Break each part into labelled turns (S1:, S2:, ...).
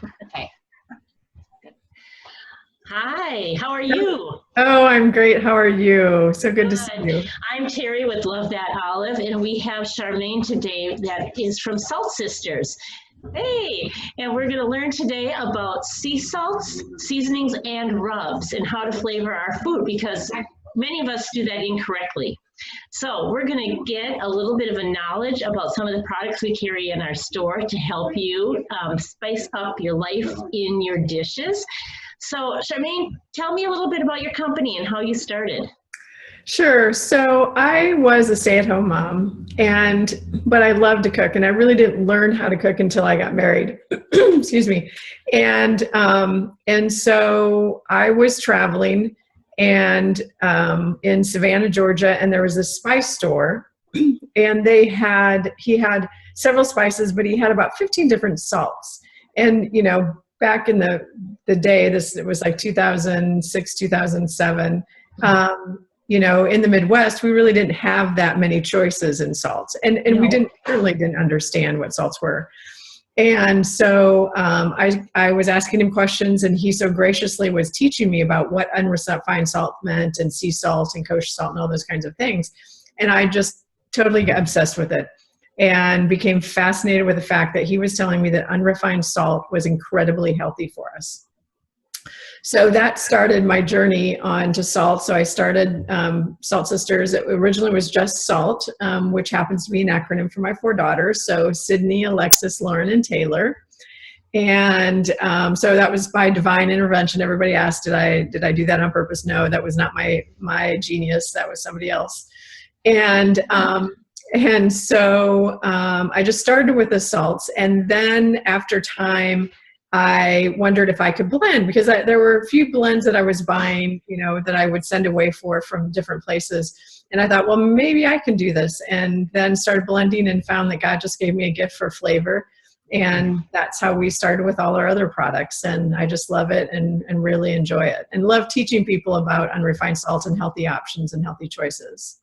S1: Okay. Good. Hi, how are you?
S2: Oh, I'm great. How are you? So good to see
S1: Good.
S2: you.
S1: I'm Terry with Love That Olive, and we have Charmaine today that is from Salt Sisters. Hey, and we're going to learn today about sea salts, seasonings, and rubs, and how to flavor our food because many of us do that incorrectly. So we're going to get a little bit of a knowledge about some of the products we carry in our store to help you spice up your life in your dishes. So Charmaine, tell me a little bit about your company and how you started.
S2: Sure. So I was a stay-at-home mom, but I loved to cook, and I really didn't learn how to cook until I got married. Excuse me. And so I was traveling and in Savannah, Georgia, and there was a spice store, and he had several spices, but he had about 15 different salts. And back in the day, it was like 2006, 2007. In the Midwest, we really didn't have that many choices in salts, and
S1: No.
S2: we certainly didn't understand what salts were. And so I was asking him questions, and he so graciously was teaching me about what unrefined salt meant, and sea salt and kosher salt and all those kinds of things. And I just totally got obsessed with it and became fascinated with the fact that he was telling me that unrefined salt was incredibly healthy for us. So that started my journey on to salt. So I started Salt Sisters. It originally was just SALT, which happens to be an acronym for my 4 daughters. So Sydney, Alexis, Lauren, and Taylor. And so that was by divine intervention. Everybody asked, did I do that on purpose? No, that was not my genius. That was somebody else. And so I just started with the salts. And then after time, I wondered if I could blend, because there were a few blends that I was buying, that I would send away from different places. And I thought, well, maybe I can do this. And then started blending and found that God just gave me a gift for flavor. And that's how we started with all our other products. And I just love it and really enjoy it, and love teaching people about unrefined salt and healthy options and healthy choices.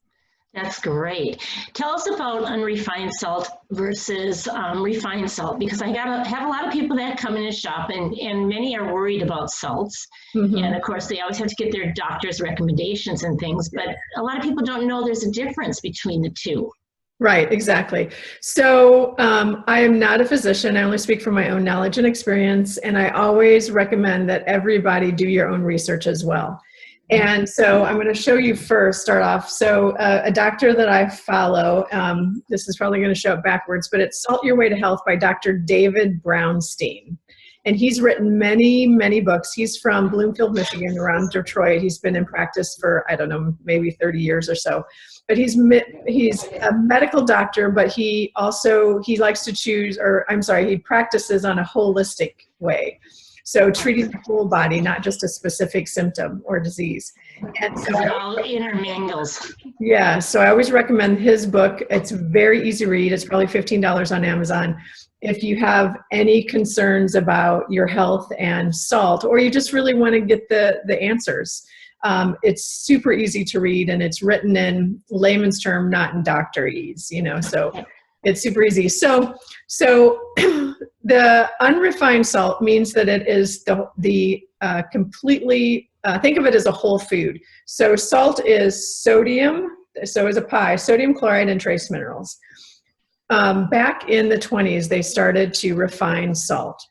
S1: That's great. Tell us about unrefined salt versus refined salt, because I have a lot of people that come in and shop, and many are worried about salts. Mm-hmm. And of course, they always have to get their doctor's recommendations and things, but a lot of people don't know there's a difference between the two.
S2: Right, exactly. So I am not a physician. I only speak from my own knowledge and experience, and I always recommend that everybody do your own research as well. And so I'm going to show you start off. So a doctor that I follow, this is probably going to show up backwards, but it's Salt Your Way to Health by Dr. David Brownstein. And he's written many, many books. He's from Bloomfield, Michigan, around Detroit. He's been in practice for, I don't know, maybe 30 years or so. But he's a medical doctor, but he likes to he practices on a holistic way. So treating the whole body, not just a specific symptom or disease. And so
S1: it all intermingles.
S2: Yeah, so I always recommend his book. It's very easy to read. It's probably $15 on Amazon. If you have any concerns about your health and salt, or you just really want to get the answers, it's super easy to read, and it's written in layman's term, not in doctor-ese, so it's super easy. So the unrefined salt means that it is the completely, think of it as a whole food. So salt is sodium, so is a pie, sodium chloride and trace minerals. Back in the 1920s, they started to refine salt.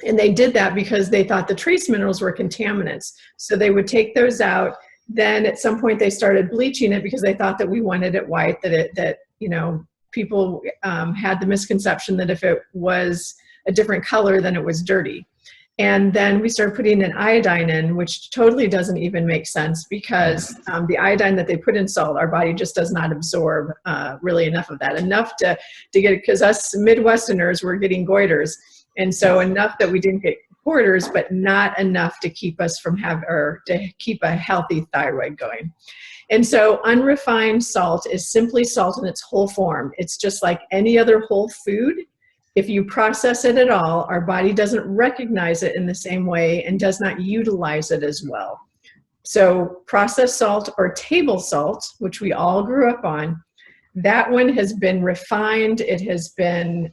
S2: And they did that because they thought the trace minerals were contaminants. So they would take those out. Then at some point they started bleaching it because they thought that we wanted it white, people had the misconception that if it was a different color, then it was dirty. And then we started putting an iodine in, which totally doesn't even make sense, because the iodine that they put in salt, our body just does not absorb really enough of that, enough to get it, because us Midwesterners were getting goiters. And so enough that we didn't get goiters, but not enough to keep us from to keep a healthy thyroid going. And so unrefined salt is simply salt in its whole form. It's just like any other whole food. If you process it at all, our body doesn't recognize it in the same way and does not utilize it as well. So processed salt or table salt, which we all grew up on, That one has been refined. It has been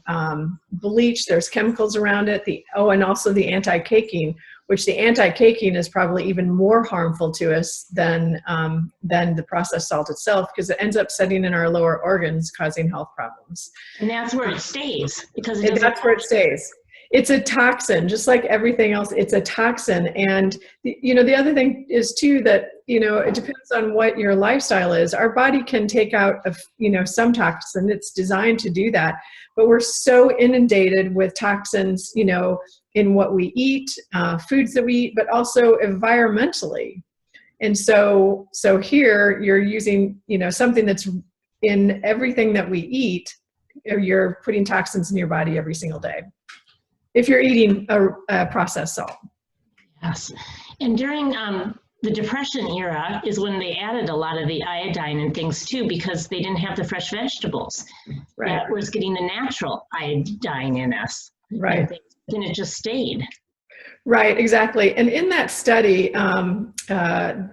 S2: bleached. There's chemicals around it. And also the anti-caking, which the anti-caking is probably even more harmful to us than the processed salt itself, because it ends up setting in our lower organs, causing health problems.
S1: And that's where it stays, because
S2: that's where it stays. It's a toxin, just like everything else. It's a toxin. And, the other thing is too, that, it depends on what your lifestyle is. Our body can take out, some toxin. It's designed to do that. But we're so inundated with toxins, in what we eat, foods that we eat, but also environmentally. And so here you're using, something that's in everything that we eat. You're putting toxins in your body every single day, if you're eating a processed salt.
S1: Yes. And during the Depression era is when they added a lot of the iodine and things too, because they didn't have the fresh vegetables.
S2: Right.
S1: That was getting the natural iodine in us.
S2: Right.
S1: And it just stayed.
S2: Right, exactly. And in that study,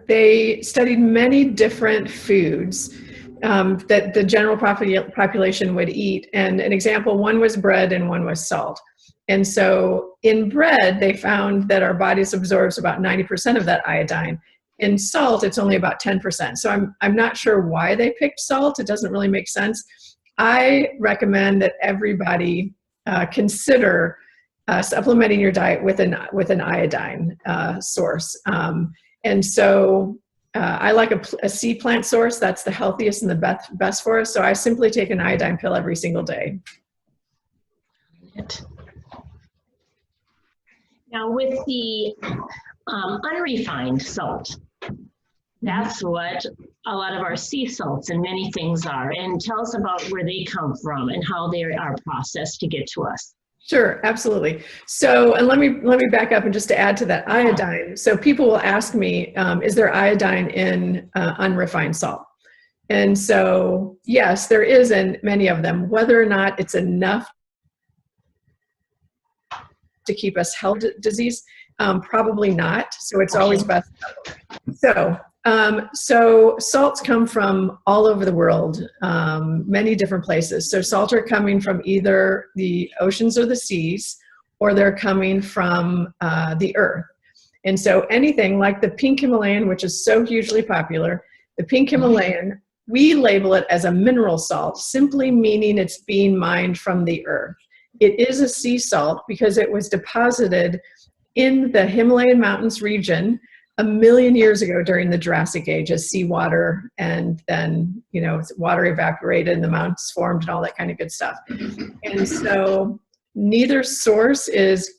S2: they studied many different foods that the general population would eat. And an example, one was bread and one was salt. And so in bread, they found that our bodies absorbs about 90% of that iodine. In salt, it's only about 10%. So I'm not sure why they picked salt. It doesn't really make sense. I recommend that everybody consider supplementing your diet with an iodine source. And so I like a sea plant source. That's the healthiest and the best for us. So I simply take an iodine pill every single day.
S1: Now with the unrefined salt, that's what a lot of our sea salts and many things are. And tell us about where they come from and how they are processed to get to us.
S2: Sure, absolutely. So, and let me back up and just to add to that iodine. So people will ask me, is there iodine in unrefined salt? And so, yes, there is in many of them. Whether or not it's enough to keep us healthy disease, probably not. So it's always best. So salts come from all over the world, many different places. So salt are coming from either the oceans or the seas, or they're coming from the earth. And so anything like the pink Himalayan, which is so hugely popular, the pink Himalayan, we label it as a mineral salt, simply meaning it's being mined from the earth. It is a sea salt because it was deposited in the Himalayan mountains region 1 million years ago during the Jurassic Age as seawater, and then, water evaporated and the mountains formed and all that kind of good stuff. And so neither source is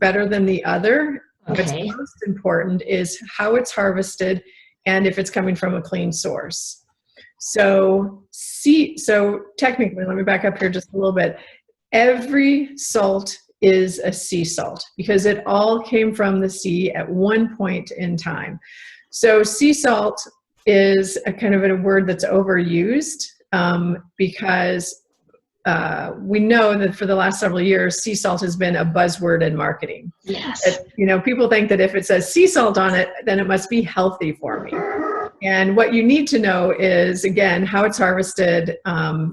S2: better than the other.
S1: Okay.
S2: What's most important is how it's harvested and if it's coming from a clean source. So technically, let me back up here just a little bit. Every salt is a sea salt because it all came from the sea at one point in time. So sea salt is a kind of a word that's overused because we know that for the last several years, sea salt has been a buzzword in marketing.
S1: Yes.
S2: People think that if it says sea salt on it, then it must be healthy for me. And what you need to know is, again, how it's harvested.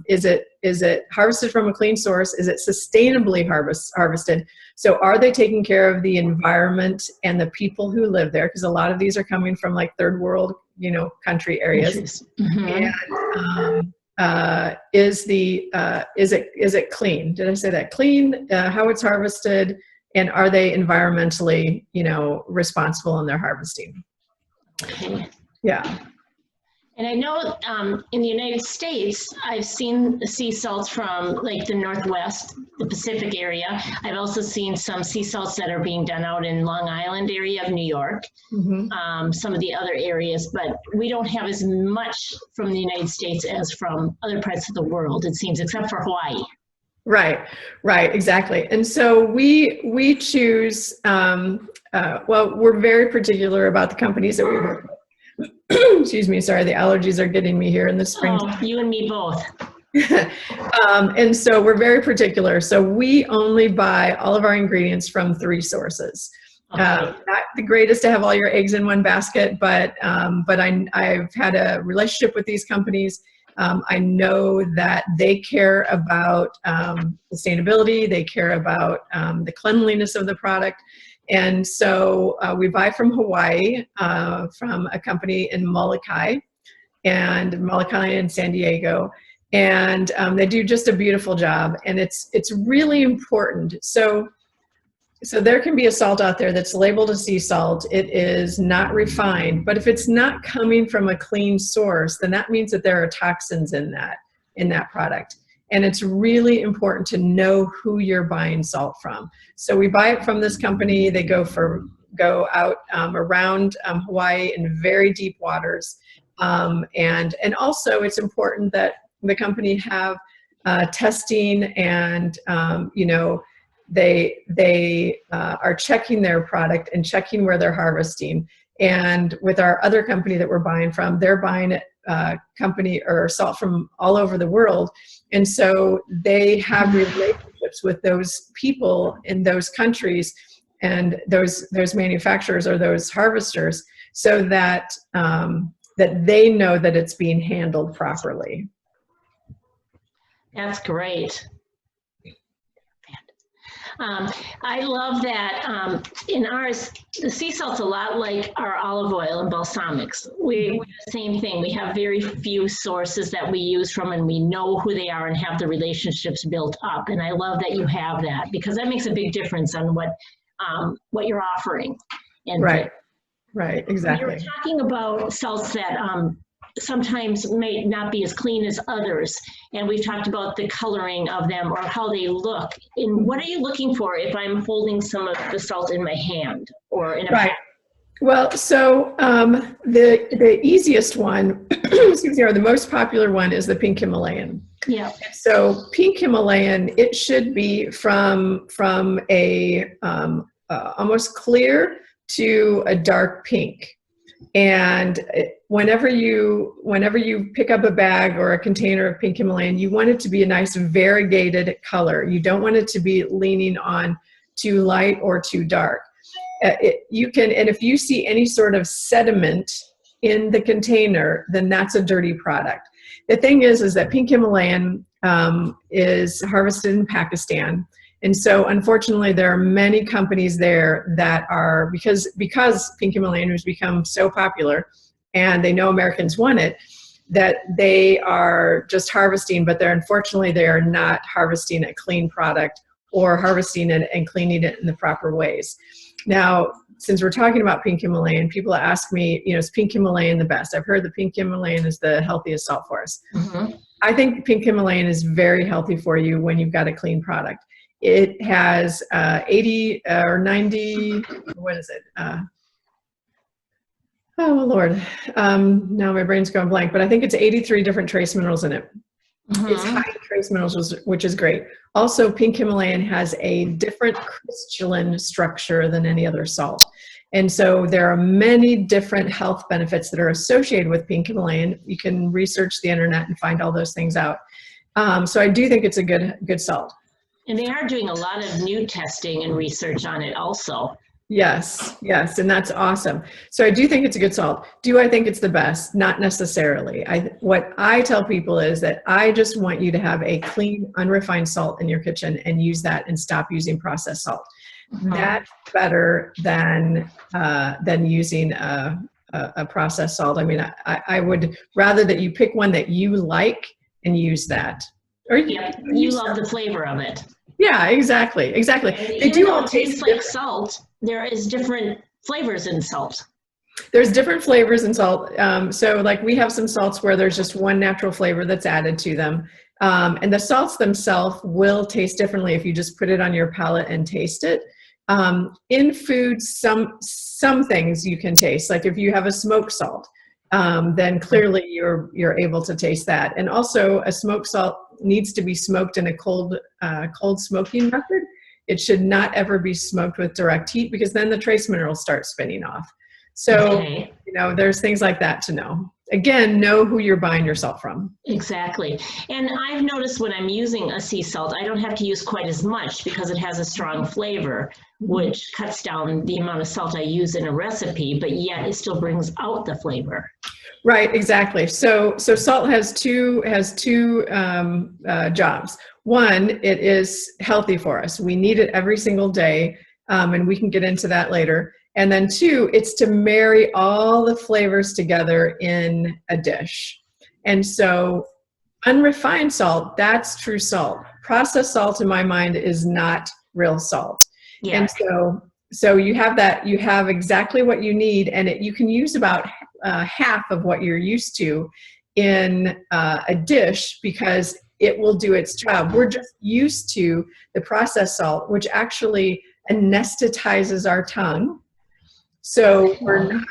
S2: Is it harvested from a clean source? Is it sustainably harvested? So are they taking care of the environment and the people who live there? Because a lot of these are coming from like third world, country areas. Mm-hmm. And is it clean? Did I say that? Clean, how it's harvested, and are they environmentally, responsible in their harvesting?
S1: Okay.
S2: Yeah.
S1: And I know in the United States, I've seen sea salts from like the Northwest, the Pacific area. I've also seen some sea salts that are being done out in Long Island area of New York, mm-hmm. Some of the other areas, but we don't have as much from the United States as from other parts of the world, it seems, except for Hawaii. Right,
S2: exactly. And so we choose, we're very particular about the companies that we work with. Excuse me, sorry, the allergies are getting me here in the spring.
S1: Oh, you and me both.
S2: And so we're very particular. So we only buy all of our ingredients from 3 sources. Okay. Not the greatest to have all your eggs in one basket, but I've had a relationship with these companies. I know that they care about sustainability, they care about the cleanliness of the product. And so we buy from Hawaii, from a company in Molokai in San Diego. And they do just a beautiful job. And it's really important. So there can be a salt out there that's labeled a sea salt. It is not refined, but if it's not coming from a clean source, then that means that there are toxins in that product. And it's really important to know who you're buying salt from. So we buy it from this company. They go out around Hawaii in very deep waters. And also it's important that the company have testing and, they are checking their product and checking where they're harvesting. And with our other company that we're buying from, they're buying company or salt from all over the world. And so they have relationships with those people in those countries and those manufacturers or those harvesters, so that that they know that it's being handled properly.
S1: That's great. I love that in ours, the sea salt's a lot like our olive oil and balsamics. We do the same thing. We have very few sources that we use from, and we know who they are and have the relationships built up. And I love that you have that, because that makes a big difference on what you're offering. And
S2: right, exactly.
S1: You're talking about salts that sometimes may not be as clean as others, and we've talked about the coloring of them or how they look. And what are you looking for if I'm holding some of the salt in my hand or in a pack?
S2: Well, so the easiest one, excuse me, or the most popular one is the pink Himalayan.
S1: Yeah.
S2: So pink Himalayan, it should be from a almost clear to a dark pink. And whenever you pick up a bag or a container of pink Himalayan, you want it to be a nice variegated color. You don't want it to be leaning on too light or too dark. And if you see any sort of sediment in the container, then that's a dirty product. The thing is that pink Himalayan is harvested in Pakistan. And so unfortunately, there are many companies there that are, because pink Himalayan has become so popular and they know Americans want it, that they are just harvesting, but unfortunately they are not harvesting a clean product or harvesting it and cleaning it in the proper ways. Now, since we're talking about pink Himalayan, people ask me, is pink Himalayan the best? I've heard the pink Himalayan is the healthiest salt for us. Mm-hmm. I think pink Himalayan is very healthy for you when you've got a clean product. It has 80 or 90, what is it? Oh, Lord. Now my brain's going blank, but I think it's 83 different trace minerals in it. Mm-hmm. It's high in trace minerals, which is great. Also, pink Himalayan has a different crystalline structure than any other salt. And so there are many different health benefits that are associated with pink Himalayan. You can research the internet and find all those things out. So I do think it's a good salt.
S1: And they are doing a lot of new testing and research on it also.
S2: Yes, and that's awesome. So I do think it's a good salt. Do I think it's the best? Not necessarily. What I tell people is that I just want you to have a clean, unrefined salt in your kitchen and use that and stop using processed salt. Mm-hmm. That's better than using a processed salt. I mean, I would rather that you pick one that you like and use that. Or
S1: you love the flavor of it.
S2: Yeah, exactly. They do all taste
S1: like salt. There is different flavors in salt.
S2: There's different flavors in salt. So like we have some salts where there's just one natural flavor that's added to them. And the salts themselves will taste differently if you just put it on your palate and taste it. In food, some things you can taste. Like if you have a smoked salt, then clearly you're able to taste that. And also a smoked salt needs to be smoked in a cold smoking method. It should not ever be smoked with direct heat, because then the trace minerals start spinning off. So, okay. There's things like that to know. Again, know who you're buying your salt from.
S1: Exactly. And I've noticed when I'm using a sea salt, I don't have to use quite as much because it has a strong flavor, which cuts down the amount of salt I use in a recipe, but yet it still brings out the flavor.
S2: Right, exactly. So salt has two jobs. One, it is healthy for us. We need it every single day, and we can get into that later. And then two, it's to marry all the flavors together in a dish. And so unrefined salt, that's true salt. Processed salt, in my mind, is not real salt.
S1: Yeah.
S2: And so you have that, you have exactly what you need, and you can use about half of what you're used to in a dish because it will do its job. We're just used to the processed salt, which actually anesthetizes our tongue. So we're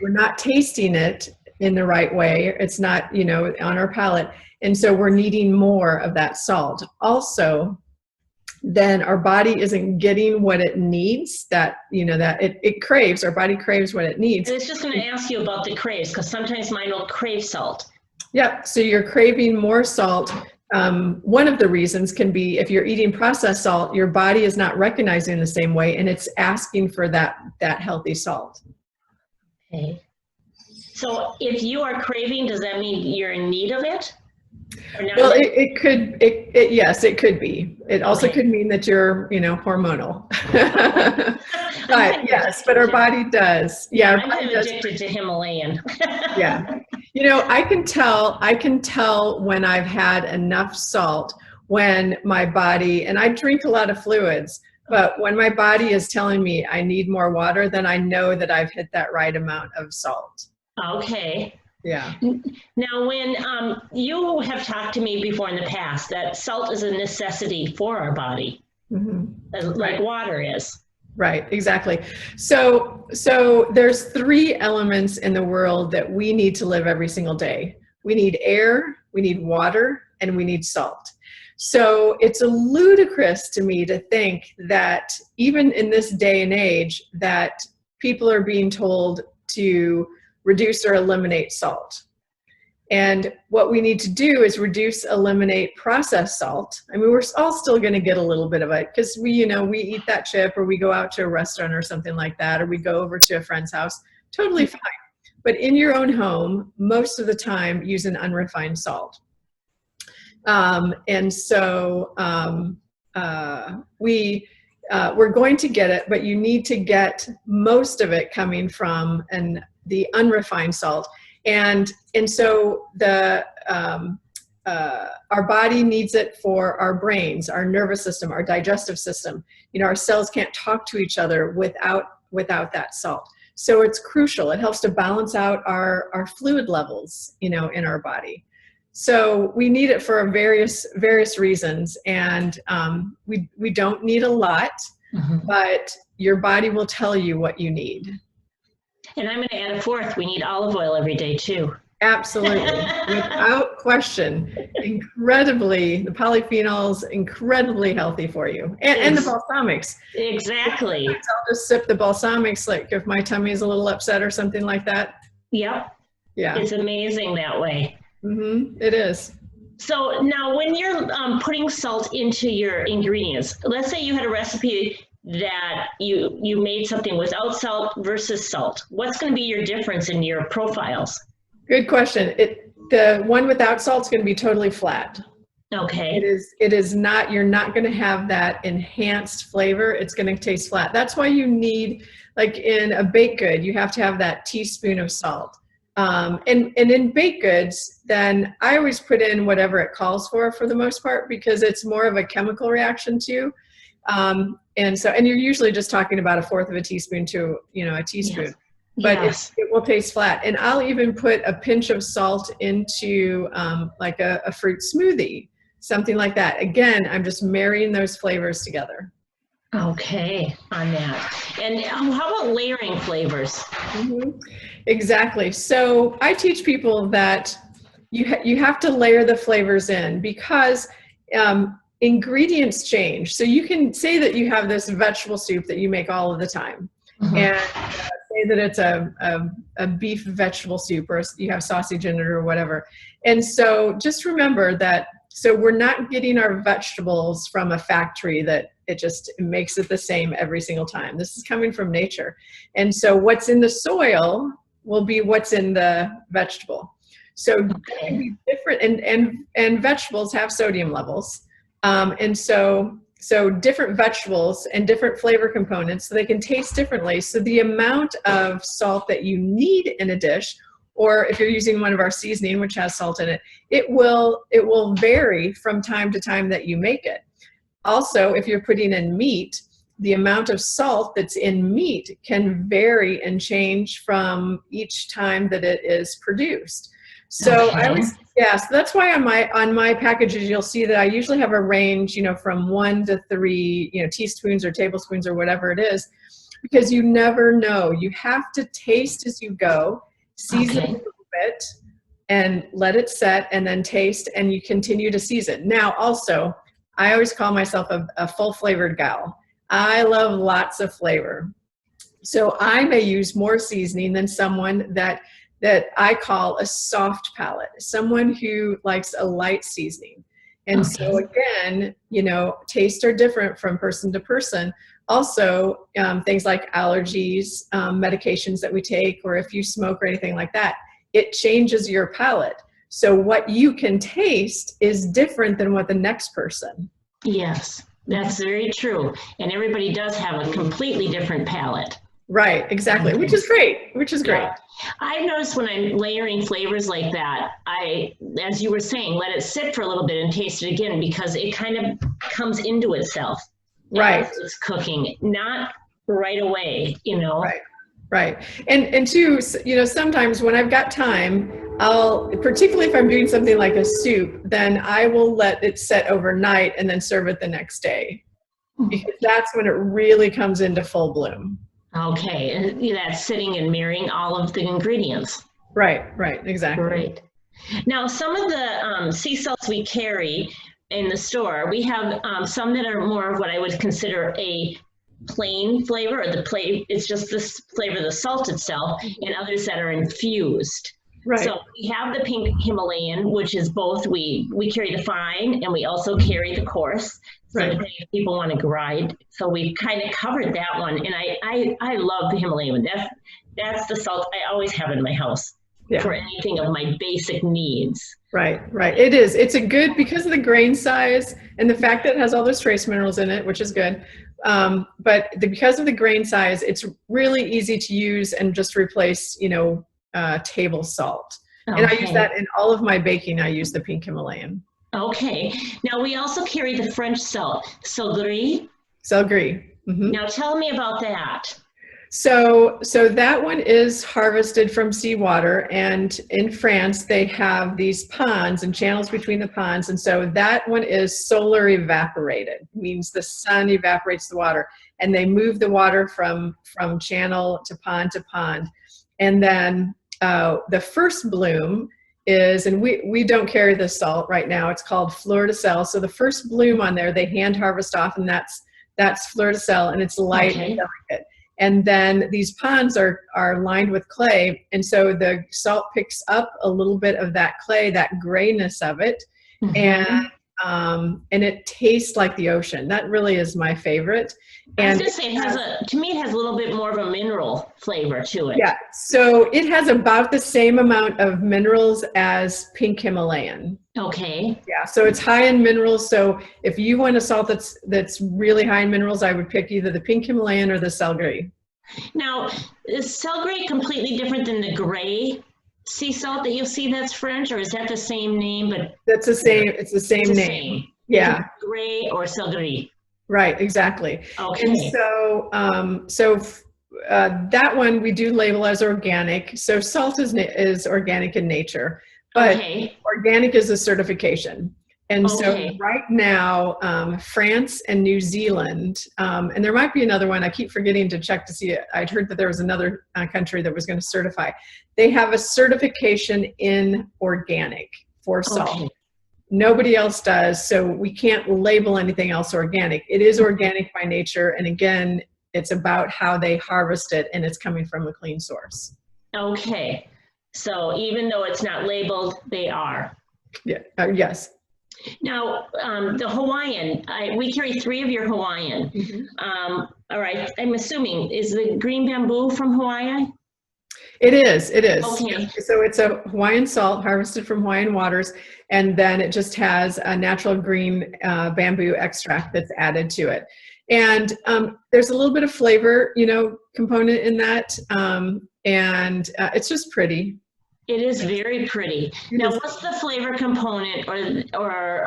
S2: not tasting it in the right way. It's not, on our palate. And so we're needing more of that salt. Also, then our body isn't getting what it needs, that it craves, our body craves what it needs.
S1: I was just going to ask you about the craves, because sometimes mine will crave salt.
S2: Yep, so you're craving more salt. One of the reasons can be if you're eating processed salt, your body is not recognizing the same way, and it's asking for that healthy salt.
S1: Okay. So if you are craving, does that mean you're in need of it?
S2: Well, yes, it could be. It also could mean that you're, hormonal. But yes, but our body does. Yeah,
S1: I'm kind of addicted to Himalayan.
S2: Yeah. I can tell when I've had enough salt, when my body, and I drink a lot of fluids, but when my body is telling me I need more water, then I know that I've hit that right amount of salt.
S1: Okay.
S2: Yeah.
S1: Now, when you have talked to me before in the past that salt is a necessity for our body, like water is.
S2: Right, exactly. So there's three elements in the world that we need to live every single day. We need air, we need water, and we need salt. So it's ludicrous to me to think that even in this day and age that people are being told to reduce or eliminate salt. And what we need to do is eliminate processed salt. I mean, we're all still going to get a little bit of it because we eat that chip, or we go out to a restaurant or something like that, or we go over to a friend's house. Totally fine. But in your own home, most of the time, use an unrefined salt. We're going to get it, but you need to get most of it coming from the unrefined salt. And so our body needs it for our brains, our nervous system, our digestive system. Our cells can't talk to each other without that salt. So it's crucial. It helps to balance out our fluid levels, in our body. So we need it for various reasons, and we don't need a lot, but your body will tell you what you need.
S1: And I'm going to add a fourth. We need olive oil every day too.
S2: Absolutely, without question. The polyphenols, incredibly healthy for you, and the balsamics.
S1: Exactly.
S2: I'll just sip the balsamics, like if my tummy is a little upset or something like that.
S1: Yep. Yeah. It's amazing that way.
S2: It is.
S1: So now, when you're putting salt into your ingredients, let's say you had a recipe that you made something without salt versus salt. What's going to be your difference in your profiles?
S2: Good question. The one without salt is going to be totally flat.
S1: Okay.
S2: It is not, you're not going to have that enhanced flavor. It's going to taste flat. That's why you need, like in a baked good, you have to have that teaspoon of salt. And in baked goods, then I always put in whatever it calls for the most part, because it's more of a chemical reaction too. And you're usually just talking about a fourth of a teaspoon to, a teaspoon. Yes. But yes, it will taste flat. And I'll even put a pinch of salt into like a fruit smoothie, something like that. Again, I'm just marrying those flavors together.
S1: Okay, on that. And how about layering flavors?
S2: Exactly. So I teach people that you have to layer the flavors in, because ingredients change. So you can say that you have this vegetable soup that you make all of the time, and say that it's a beef vegetable soup, or you have sausage in it or whatever. And so just remember that, so we're not getting our vegetables from a factory that it makes it the same every single time. This is coming from nature. And so what's in the soil will be what's in the vegetable. So that can be different, and vegetables have sodium levels. And so different vegetables and different flavor components, so they can taste differently. So the amount of salt that you need in a dish, or if you're using one of our seasoning, which has salt in it, it will vary from time to time that you make it. Also, if you're putting in meat, the amount of salt that's in meat can vary and change from each time that it is produced. So I always, so that's why on my packages, you'll see that I usually have a range, from 1 to 3, teaspoons or tablespoons or whatever it is, because you never know. You have to taste as you go, season a little bit, and let it set, and then taste, and you continue to season. Now, also, I always call myself a full flavored gal. I love lots of flavor. So I may use more seasoning than someone that I call a soft palate, someone who likes a light seasoning. And so again, tastes are different from person to person. Also, things like allergies, medications that we take, or if you smoke or anything like that, it changes your palate. So what you can taste is different than what the next person.
S1: Yes, that's very true. And everybody does have a completely different palate.
S2: Right, exactly, which is great, Yeah.
S1: I've noticed when I'm layering flavors like that, as you were saying, let it sit for a little bit and taste it again, because it kind of comes into itself.
S2: Right.
S1: As it's cooking, not right away,
S2: Right. And two, sometimes when I've got time, particularly if I'm doing something like a soup, then I will let it set overnight and then serve it the next day, because that's when it really comes into full bloom.
S1: Okay, and that's sitting and marrying all of the ingredients.
S2: Right, exactly.
S1: Right. Now, some of the sea salts we carry in the store, we have some that are more of what I would consider a plain flavor, or it's just this flavor, the salt itself, and others that are infused.
S2: Right.
S1: So we have the pink Himalayan, which is both, we carry the fine and we also carry the coarse. So if people want to grind, so we've kind of covered that one. And I love the Himalayan. That's the salt I always have in my house for anything of my basic needs. Right.
S2: It is. It's a good, because of the grain size and the fact that it has all those trace minerals in it, which is good. But because of the grain size, it's really easy to use and just replace, table salt. And I use that in all of my baking. I use the pink Himalayan.
S1: Okay. Now we also carry the French salt, celery.
S2: Mm-hmm.
S1: Now tell me about that.
S2: So that one is harvested from seawater, and in France they have these ponds and channels between the ponds, and so that one is solar evaporated, means the sun evaporates the water, and they move the water from channel to pond, and then the first bloom is, and we don't carry the salt right now, it's called fleur de sel. So the first bloom on there they hand harvest off, and that's fleur de sel, and it's light and delicate. And then these ponds are lined with clay, and so the salt picks up a little bit of that clay, that grayness of it, and it tastes like the ocean. That really is my favorite. And
S1: I was gonna say, to me, it has a little bit more of a mineral flavor to it.
S2: Yeah, so it has about the same amount of minerals as pink Himalayan.
S1: Okay.
S2: Yeah, so it's high in minerals. So if you want a salt that's really high in minerals, I would pick either the pink Himalayan or the celery.
S1: Now, is celery completely different than the gray sea salt that you'll see that's French, or is that the same name? But
S2: that's the same. It's the same name. Yeah.
S1: Gray or celery.
S2: Right. Exactly.
S1: Okay.
S2: And so that one we do label as organic. So salt is organic in nature, but organic is a certification. And so right now, France and New Zealand, and there might be another one, I keep forgetting to check to see it. I'd heard that there was another country that was going to certify. They have a certification in organic for salt. Nobody else does, so we can't label anything else organic. It is organic by nature, and again, it's about how they harvest it, and it's coming from a clean source.
S1: Okay, so even though it's not labeled, they are.
S2: Yeah. Yes.
S1: Now, the Hawaiian, we carry 3 of your Hawaiian.
S2: Mm-hmm.
S1: All right, I'm assuming, is the green bamboo from Hawaii?
S2: It is. It is.
S1: Okay.
S2: So it's a Hawaiian salt harvested from Hawaiian waters, and then it just has a natural green bamboo extract that's added to it. And there's a little bit of flavor, component in that, and it's just pretty.
S1: It is very pretty. Now, what's the flavor component, or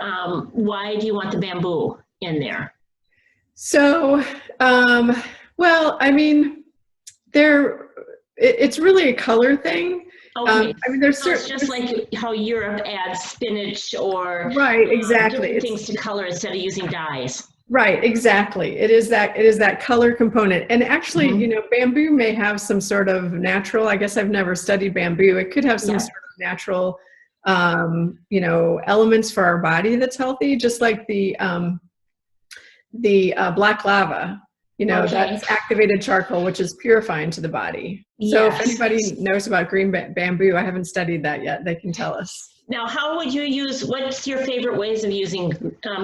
S1: why do you want the bamboo in there?
S2: So, well, I mean, it's really a color thing.
S1: Okay.
S2: I mean, there's
S1: So it's just like how Europe adds spinach or
S2: right, exactly.
S1: different things to color instead of using dyes.
S2: Right, exactly. It is that color component. And actually, bamboo may have some sort of natural, I guess I've never studied bamboo. It could have some sort of natural, elements for our body that's healthy, just like the black lava, that's activated charcoal, which is purifying to the body. So if anybody knows about green bamboo, I haven't studied that yet, they can tell us.
S1: Now, what's your favorite ways of using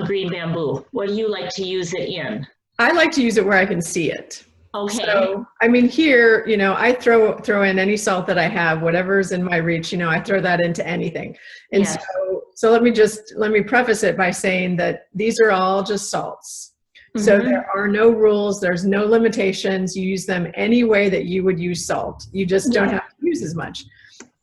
S1: green bamboo? What do you like to use it in?
S2: I like to use it where I can see it.
S1: Okay.
S2: So, I mean, here, I throw in any salt that I have, whatever's in my reach, I throw that into anything. And so let me preface it by saying that these are all just salts. So there are no rules, there's no limitations. You use them any way that you would use salt. You just don't have to use as much.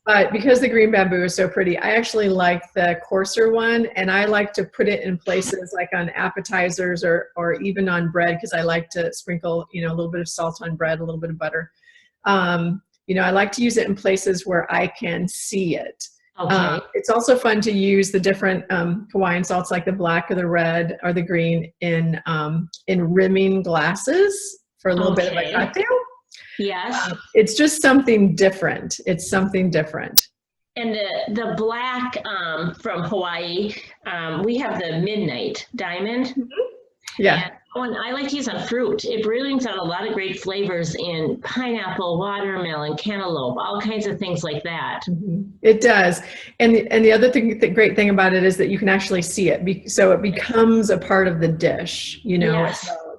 S2: But because the green bamboo is so pretty, I actually like the coarser one, and I like to put it in places like on appetizers or even on bread, because I like to sprinkle, a little bit of salt on bread, a little bit of butter. I like to use it in places where I can see it.
S1: Okay.
S2: It's also fun to use the different Hawaiian salts, like the black or the red or the green, in rimming glasses for a little bit of a cocktail.
S1: Yes.
S2: It's just something different. It's something different.
S1: And the black from Hawaii, we have the Midnight Diamond.
S2: Yeah.
S1: And I like to use on fruit. It brings out a lot of great flavors in pineapple, watermelon, cantaloupe, all kinds of things like that.
S2: It does. And the other thing, the great thing about it is that you can actually see it. So it becomes a part of the dish,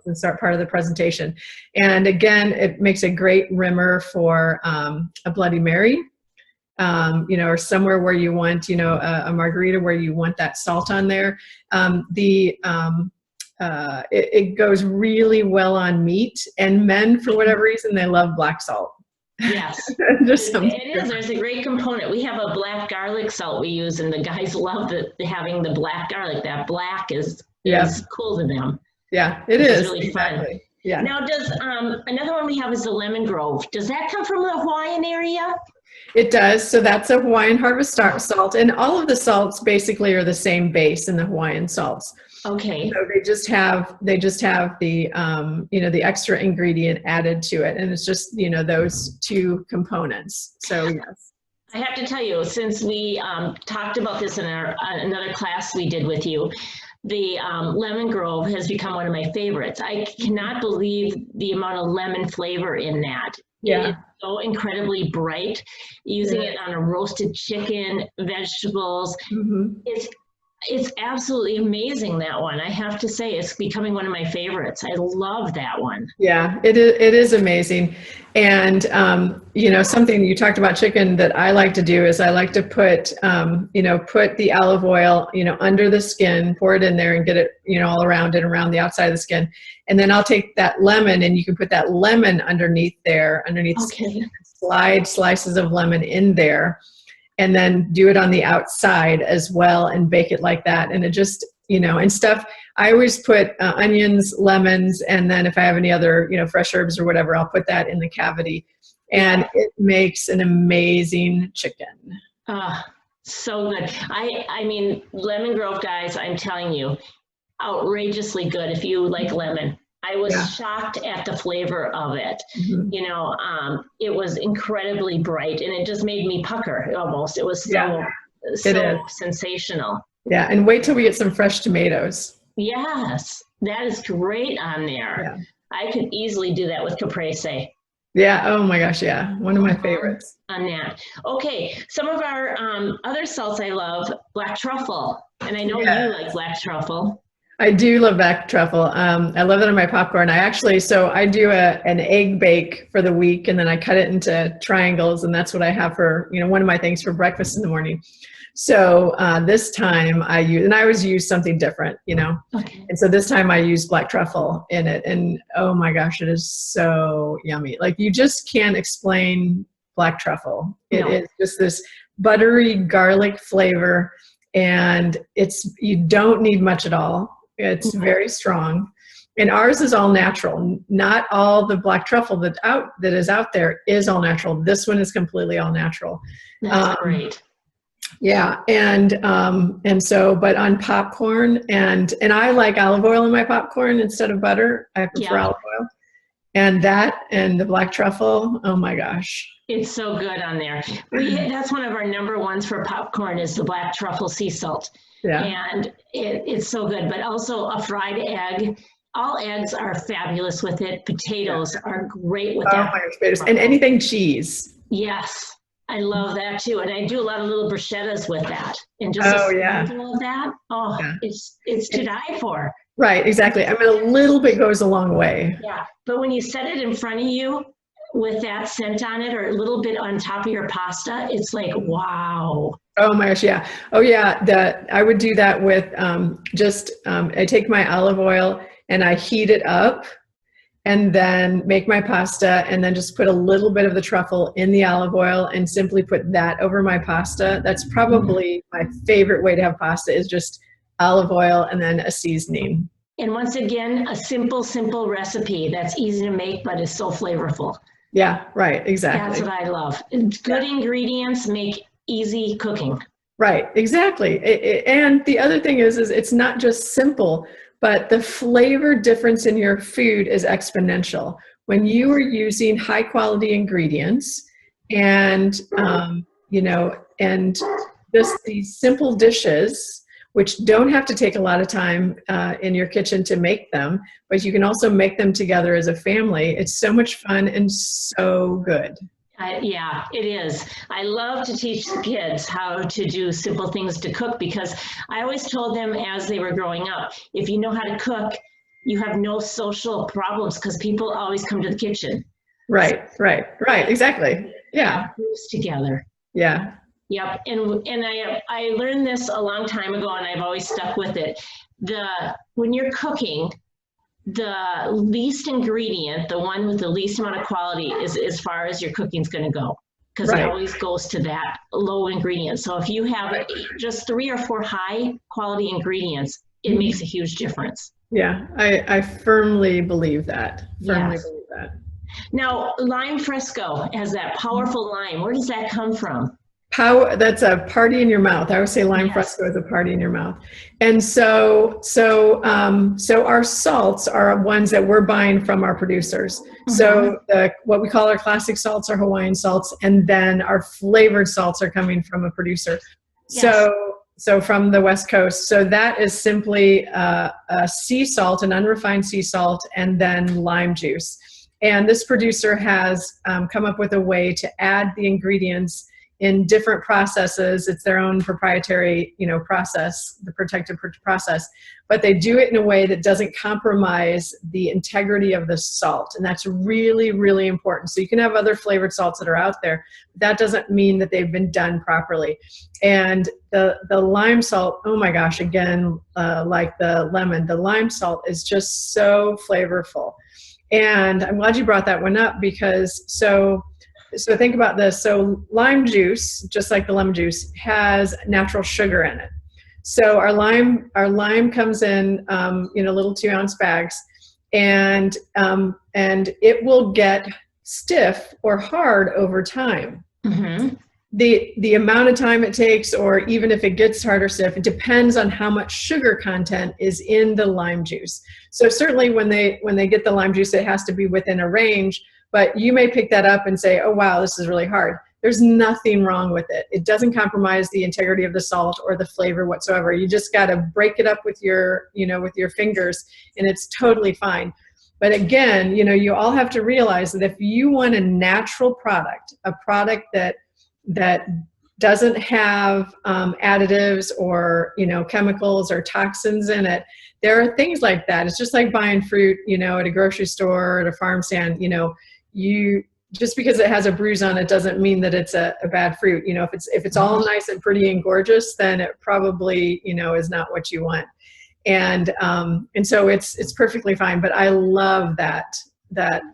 S2: and start part of the presentation. And again, it makes a great rimmer for a Bloody Mary, or somewhere where you want, a margarita where you want that salt on there. It goes really well on meat, and men, for whatever reason, they love black salt.
S1: Yes, it is. There's a great component. We have a black garlic salt we use, and the guys love having the black garlic. That black is cool to them.
S2: Yeah, it is.
S1: It's really fun.
S2: Yeah.
S1: Now, does another one we have is the lemon grove. Does that come from the Hawaiian area?
S2: It does. So that's a Hawaiian harvest salt, and all of the salts basically are the same base in the Hawaiian salts.
S1: Okay.
S2: So they just have the the extra ingredient added to it, and it's just those two components. So yes.
S1: I have to tell you, since we talked about this in another class we did with you, the lemon grove has become one of my favorites. I cannot believe the amount of lemon flavor in that.
S2: Yeah.
S1: It's so incredibly bright. Using it on a roasted chicken, vegetables, it's absolutely amazing, that one. I have to say, it's becoming one of my favorites. I love that one.
S2: Yeah, it is amazing. And, something you talked about chicken that I like to do is I like to put the olive oil, under the skin, pour it in there and get it, all around the outside of the skin. And then I'll take that lemon, and you can put that lemon underneath the skin, slide slices of lemon in there, and then do it on the outside as well and bake it like that. And it just, and stuff. I always put onions, lemons, and then if I have any other, fresh herbs or whatever, I'll put that in the cavity. And it makes an amazing chicken.
S1: So good. I mean, lemon grove, guys, I'm telling you, outrageously good if you like lemon. I was shocked at the flavor of it. It was incredibly bright, and it just made me pucker almost. It was so sensational.
S2: Yeah, and wait till we get some fresh tomatoes.
S1: Yes, that is great on there.
S2: Yeah.
S1: I could easily do that with caprese.
S2: Yeah, oh my gosh, yeah, one of my favorites.
S1: On that. Okay, some of our other salts I love, black truffle. And I know you like black truffle.
S2: I do love black truffle. I love that on my popcorn. So I do an egg bake for the week, and then I cut it into triangles, and that's what I have for, one of my things for breakfast in the morning. So this time and I always use something different,
S1: Okay.
S2: And so this time I used black truffle in it, and oh my gosh, it is so yummy. Like, you just can't explain black truffle. It is just this buttery garlic flavor, and you don't need much at all. It's very strong. And ours is all natural. Not all the black truffle that is out there is all natural. This one is completely all natural.
S1: That's great.
S2: Yeah, and so, but on popcorn, and I like olive oil in my popcorn instead of butter. I prefer olive oil. And the black truffle, oh my gosh.
S1: It's so good on there. That's one of our number ones for popcorn is the black truffle sea salt. Yeah. And it's so good, but also a fried egg. All eggs are fabulous with it. Potatoes are great with that.
S2: Oh my gosh, potatoes. And anything cheese.
S1: Yes. I love that too. And I do a lot of little bruschettas with that. And just a spoonful of that. Oh, it's to die for.
S2: Right, exactly. I mean, a little bit goes a long way.
S1: Yeah. But when you set it in front of you with that scent on it, or a little bit on top of your pasta, it's like, wow.
S2: Oh my gosh, yeah. Oh yeah, I would do that with I take my olive oil and I heat it up, and then make my pasta, and then just put a little bit of the truffle in the olive oil and simply put that over my pasta. That's probably my favorite way to have pasta, is just olive oil and then a seasoning.
S1: And once again, a simple recipe that's easy to make, but is so flavorful.
S2: Yeah, right, exactly.
S1: That's what I love. Good ingredients make easy cooking.
S2: Right, exactly. And the other thing is it's not just simple, but the flavor difference in your food is exponential. When you are using high quality ingredients and, and just these simple dishes, which don't have to take a lot of time in your kitchen to make them, but you can also make them together as a family. It's so much fun and so good.
S1: Yeah, it is. I love to teach the kids how to do simple things to cook, because I always told them as they were growing up, if you know how to cook, you have no social problems, because people always come to the kitchen.
S2: Right, exactly. Yeah.
S1: Together.
S2: Yeah.
S1: Yep. And I learned this a long time ago, and I've always stuck with it. When you're cooking, the least ingredient, the one with the least amount of quality, is as far as your cooking's going to go, because it always goes to that low ingredient. So if you have just 3 or 4 high quality ingredients, it makes a huge difference.
S2: Yeah, I firmly believe that. Now,
S1: lime fresco has that powerful lime. Where does that come from?
S2: That's a party in your mouth. I always say lime fresco is a party in your mouth. And so our salts are ones that we're buying from our producers. Mm-hmm. So what we call our classic salts are Hawaiian salts, and then our flavored salts are coming from a producer. Yes. So from the West Coast. So that is simply a sea salt, an unrefined sea salt, and then lime juice. And this producer has come up with a way to add the ingredients in different processes. It's their own proprietary, process, the protective process, but they do it in a way that doesn't compromise the integrity of the salt. And that's really, really important. So you can have other flavored salts that are out there, but that doesn't mean that they've been done properly. And the lime salt, oh my gosh, again, like the lemon, the lime salt is just so flavorful. And I'm glad you brought that one up, because so think about this. So lime juice, just like the lemon juice, has natural sugar in it. So our lime comes in, little 2-ounce bags, and it will get stiff or hard over time. Mm-hmm. The amount of time it takes, or even if it gets hard or stiff, it depends on how much sugar content is in the lime juice. So certainly when they get the lime juice, it has to be within a range. But you may pick that up and say, oh, wow, this is really hard. There's nothing wrong with it. It doesn't compromise the integrity of the salt or the flavor whatsoever. You just got to break it up with your fingers, and it's totally fine. But again, you all have to realize that if you want a natural product, a product that doesn't have additives or, chemicals or toxins in it. There are things like that. It's just like buying fruit, at a grocery store, at a farm stand. Just because it has a bruise on it doesn't mean that it's a bad fruit. If it's all nice and pretty and gorgeous, then it probably, is not what you want. And so it's perfectly fine. But I love that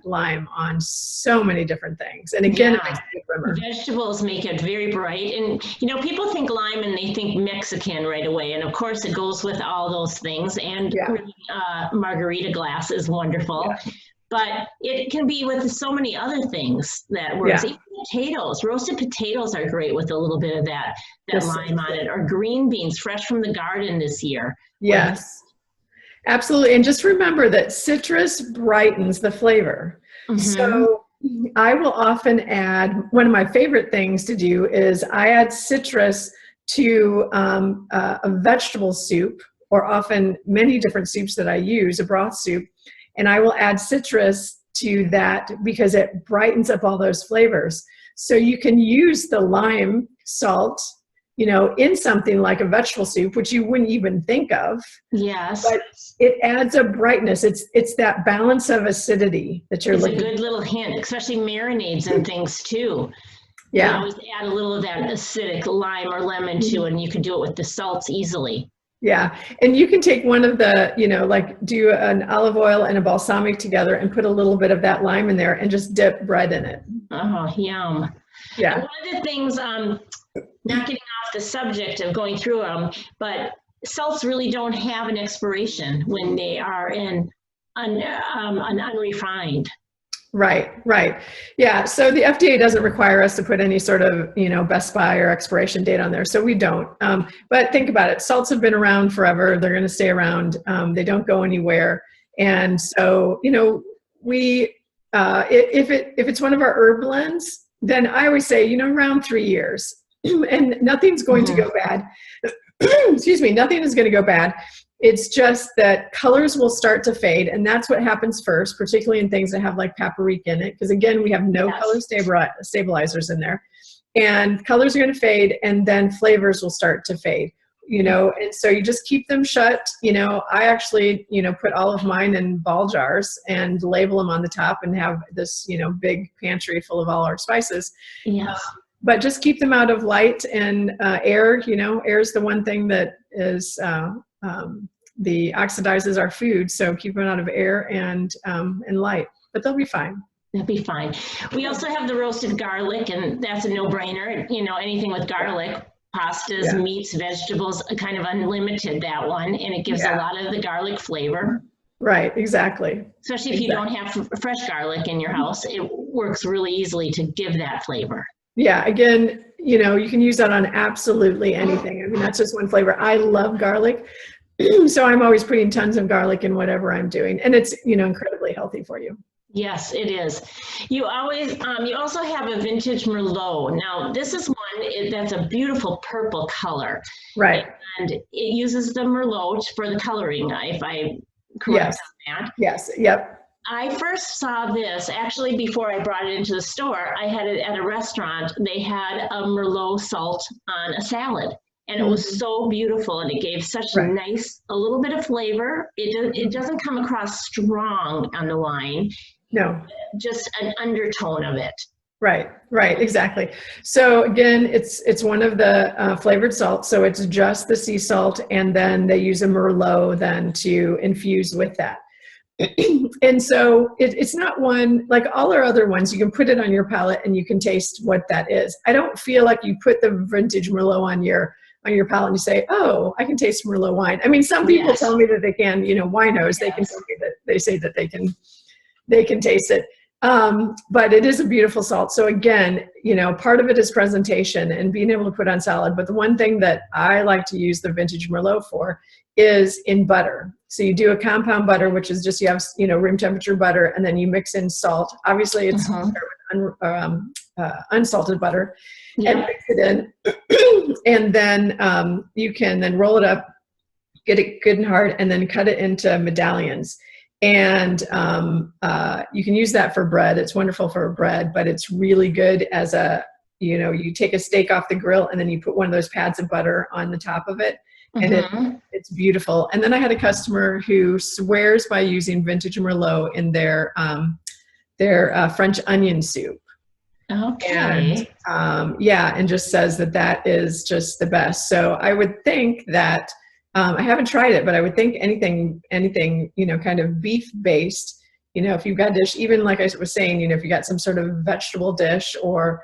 S2: lime on so many different things. And again, it makes it a glimmer.
S1: Vegetables make it very bright. And, people think lime and they think Mexican right away. And of course it goes with all those things. And margarita glass is wonderful. Yeah. But it can be with so many other things that works. Even potatoes, roasted potatoes are great with a little bit of that lime on it. Or green beans, fresh from the garden this year.
S2: Yes. Absolutely. And just remember that citrus brightens the flavor. Mm-hmm. So I will often add, one of my favorite things to do is I add citrus to a vegetable soup, or often many different soups that I use, a broth soup, and I will add citrus to that because it brightens up all those flavors. So you can use the lime salt in something like a vegetable soup, which you wouldn't even think of.
S1: Yes.
S2: But it adds a brightness. It's that balance of acidity that you're looking for.
S1: It's a good little hint, especially marinades and things too.
S2: Yeah.
S1: You always add a little of that acidic lime or lemon too, and you can do it with the salts easily.
S2: Yeah. And you can take one of the, do an olive oil and a balsamic together and put a little bit of that lime in there and just dip bread in it.
S1: Oh, yum.
S2: Yeah.
S1: And one of the things, not getting off the subject of going through them, but salts really don't have an expiration when they are in an unrefined.
S2: Right. Yeah. So the FDA doesn't require us to put any sort of, best by or expiration date on there. So we don't. But think about it. Salts have been around forever. They're going to stay around. They don't go anywhere. And so, if it's one of our herb blends, then I always say, around 3 years. And nothing's going to go bad. Excuse me, nothing is going to go bad. It's just that colors will start to fade, and that's what happens first, particularly in things that have like paprika in it, because again, we have no color stabilizers in there. And colors are going to fade, and then flavors will start to fade, and so you just keep them shut. I actually, put all of mine in ball jars and label them on the top and have this, big pantry full of all our spices.
S1: Yes.
S2: But just keep them out of light and air. Air is the one thing that is the oxidizes our food. So keep them out of air and light, but they'll be fine.
S1: They'll be fine. We also have the roasted garlic, and that's a no-brainer. Anything with garlic, pastas, meats, vegetables, kind of unlimited, that one, and it gives a lot of the garlic flavor.
S2: Right, exactly.
S1: Especially if you don't have fresh garlic in your house, it works really easily to give that flavor.
S2: Yeah, again, you can use that on absolutely anything. I mean, that's just one flavor. I love garlic, so I'm always putting tons of garlic in whatever I'm doing, and it's incredibly healthy for you.
S1: Yes, it is. You always, you also have a vintage Merlot. Now, this is one that's a beautiful purple color.
S2: Right.
S1: And it uses the Merlot for the coloring, if I'm correct on that.
S2: Yes, yep.
S1: I first saw this, actually, before I brought it into the store. I had it at a restaurant. They had a Merlot salt on a salad, and it was so beautiful, and it gave such a nice, a little bit of flavor. It doesn't come across strong on the wine.
S2: No.
S1: Just an undertone of it.
S2: Right, exactly. So again, it's one of the flavored salts. So it's just the sea salt, and then they use a Merlot then to infuse with that. And so it's not one, like all our other ones, you can put it on your palate and you can taste what that is. I don't feel like you put the vintage Merlot on your palate and you say, oh, I can taste Merlot wine. I mean, some people tell me that they can, winos, they can tell me that they say that they can taste it. But it is a beautiful salt. So again, part of it is presentation and being able to put on salad. But the one thing that I like to use the vintage Merlot for is in butter. So you do a compound butter, which is just, you have, room temperature butter, and then you mix in salt. Obviously it's unsalted butter and mix it in. And then you can then roll it up, get it good and hard, and then cut it into medallions. And you can use that for bread. It's wonderful for bread, but it's really good as a you take a steak off the grill and then you put one of those pads of butter on the top of it, and it's beautiful. And then I had a customer who swears by using vintage Merlot in their French onion soup.
S1: Okay.
S2: And and just says that is just the best. So I would think that I haven't tried it, but I would think anything, kind of beef based, if you've got a dish, even like I was saying, if you got some sort of vegetable dish or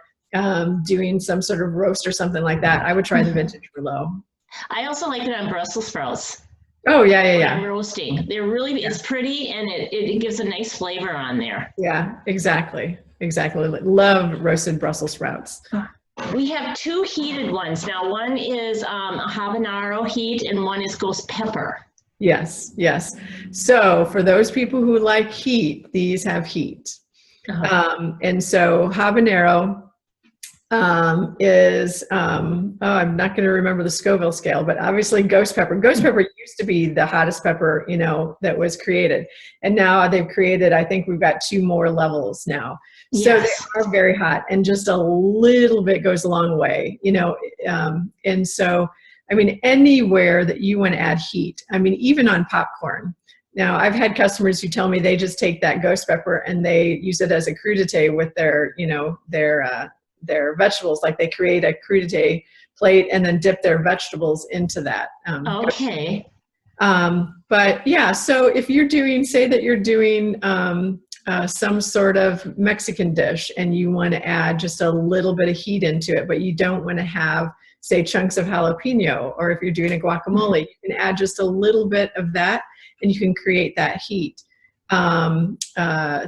S2: doing some sort of roast or something like that, I would try the vintage Merlot.
S1: I also like it on Brussels sprouts.
S2: Oh, yeah.
S1: Roasting. They're really, it's pretty, and it gives a nice flavor on there.
S2: Yeah, exactly. Love roasted Brussels sprouts.
S1: We have two heated ones. Now, one is a habanero heat and one is ghost pepper.
S2: Yes. So for those people who like heat, these have heat. And so habanero is, I'm not going to remember the Scoville scale, but obviously ghost pepper. Ghost pepper used to be the hottest pepper, that was created. And now they've created, I think we've got 2 more levels now. So they are very hot, and just a little bit goes a long way, and so, anywhere that you want to add heat, even on popcorn. Now, I've had customers who tell me they just take that ghost pepper and they use it as a crudité with their vegetables. Like they create a crudité plate and then dip their vegetables into that.
S1: Okay.
S2: But yeah, so if you're doing, say that you're doing some sort of Mexican dish and you want to add just a little bit of heat into it, but you don't want to have, say, chunks of jalapeno, or if you're doing a guacamole, you can add just a little bit of that and you can create that heat.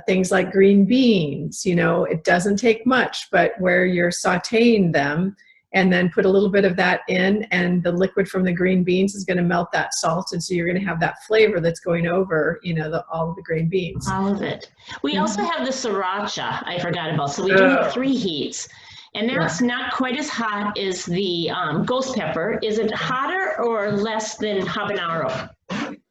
S2: Things like green beans, it doesn't take much, but where you're sauteing them and then put a little bit of that in, and the liquid from the green beans is going to melt that salt, and so you're going to have that flavor that's going over, all of the green beans.
S1: All of it. We also have the sriracha I forgot about. So we do have 3 heats, and that's not quite as hot as the ghost pepper. Is it hotter or less than habanero?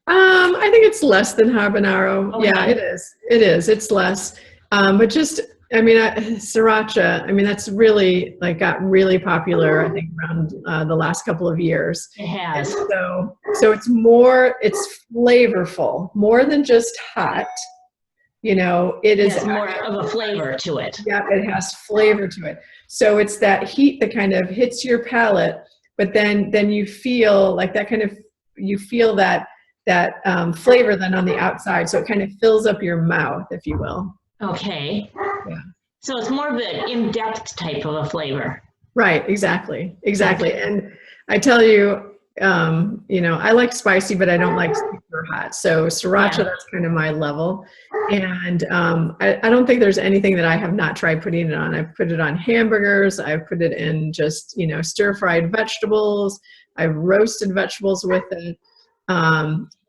S2: I think it's less than habanero. Okay. Yeah, it is. It's less. But just, sriracha, that's really got really popular, I think, around the last couple of years.
S1: It has.
S2: And so it's flavorful, more than just hot. It is
S1: more of a flavor to it.
S2: Yeah, it has flavor to it. So it's that heat that kind of hits your palate, but then you feel like that kind of, you feel that flavor then on the outside. So it kind of fills up your mouth, if you will. Okay. Yeah.
S1: So it's more of an in-depth type of a flavor.
S2: Right. Exactly. And I tell you, I like spicy, but I don't like super hot. So sriracha, that's kind of my level. And I don't think there's anything that I have not tried putting it on. I've put it on hamburgers. I've put it in just, stir-fried vegetables. I've roasted vegetables with it.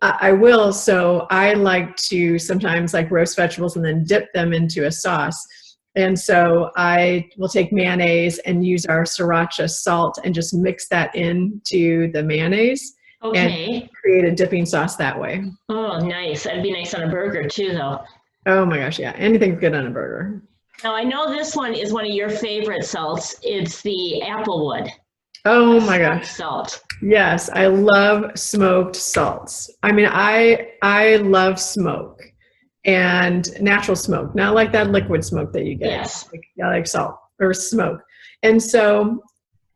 S2: I will. So I like to sometimes roast vegetables and then dip them into a sauce. And so I will take mayonnaise and use our sriracha salt and just mix that into the mayonnaise and create a dipping sauce that way.
S1: Oh, nice. That'd be nice on a burger too, though.
S2: Oh my gosh. Yeah. Anything's good on a burger.
S1: Now I know this one is one of your favorite salts. It's the applewood.
S2: Oh my gosh.
S1: Salt.
S2: Yes, I love smoked salts. I love smoke and natural smoke, not like that liquid smoke that you get.
S1: Yes.
S2: Like salt or smoke. And so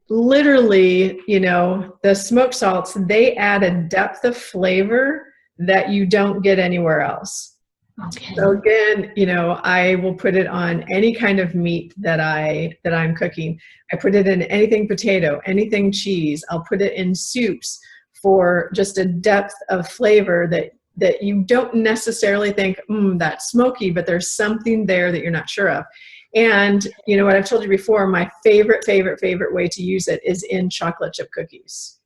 S2: literally, the smoked salts, they add a depth of flavor that you don't get anywhere else. Okay. So again, I will put it on any kind of meat that I'm cooking. I put it in anything potato, anything cheese. I'll put it in soups for just a depth of flavor that you don't necessarily think, that's smoky, but there's something there that you're not sure of. And what I've told you before, my favorite way to use it is in chocolate chip cookies.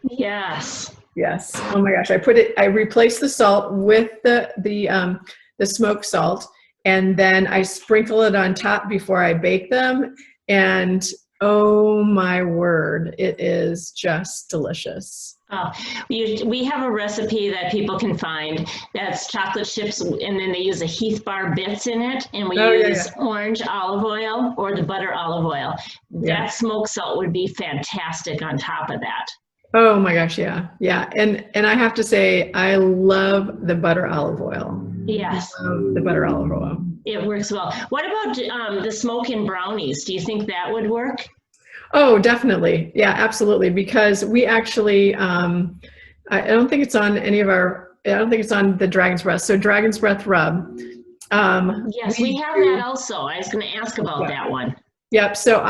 S1: Yes.
S2: Yes. Oh my gosh. I replace the salt with the smoked salt, and then I sprinkle it on top before I bake them. And oh my word, it is just delicious.
S1: Oh, we have a recipe that people can find that's chocolate chips, and then they use the Heath Bar bits in it, and we
S2: Oh,
S1: use orange olive oil or the butter olive oil.
S2: Yeah.
S1: That smoked salt would be fantastic on top of that.
S2: Oh my gosh, yeah. Yeah. And I have to say, I love the butter olive oil.
S1: Yes.
S2: I love the butter olive oil.
S1: It works well. What about the smoke-in brownies? Do you think that would work?
S2: Oh, definitely. Yeah, absolutely. Because we actually, I don't think it's on any of our, I don't think it's on the Dragon's Breath. So Dragon's Breath rub.
S1: Yes, we have that also. I was going to ask about that one.
S2: Yep. So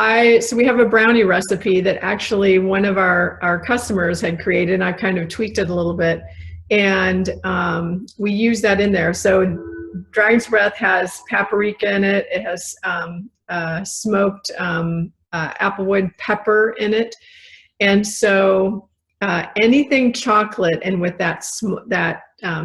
S2: we have a brownie recipe that actually one of our customers had created, and I kind of tweaked it a little bit, and we use that in there. So Dragon's Breath has paprika in it. It has smoked applewood pepper in it, and so anything chocolate and with that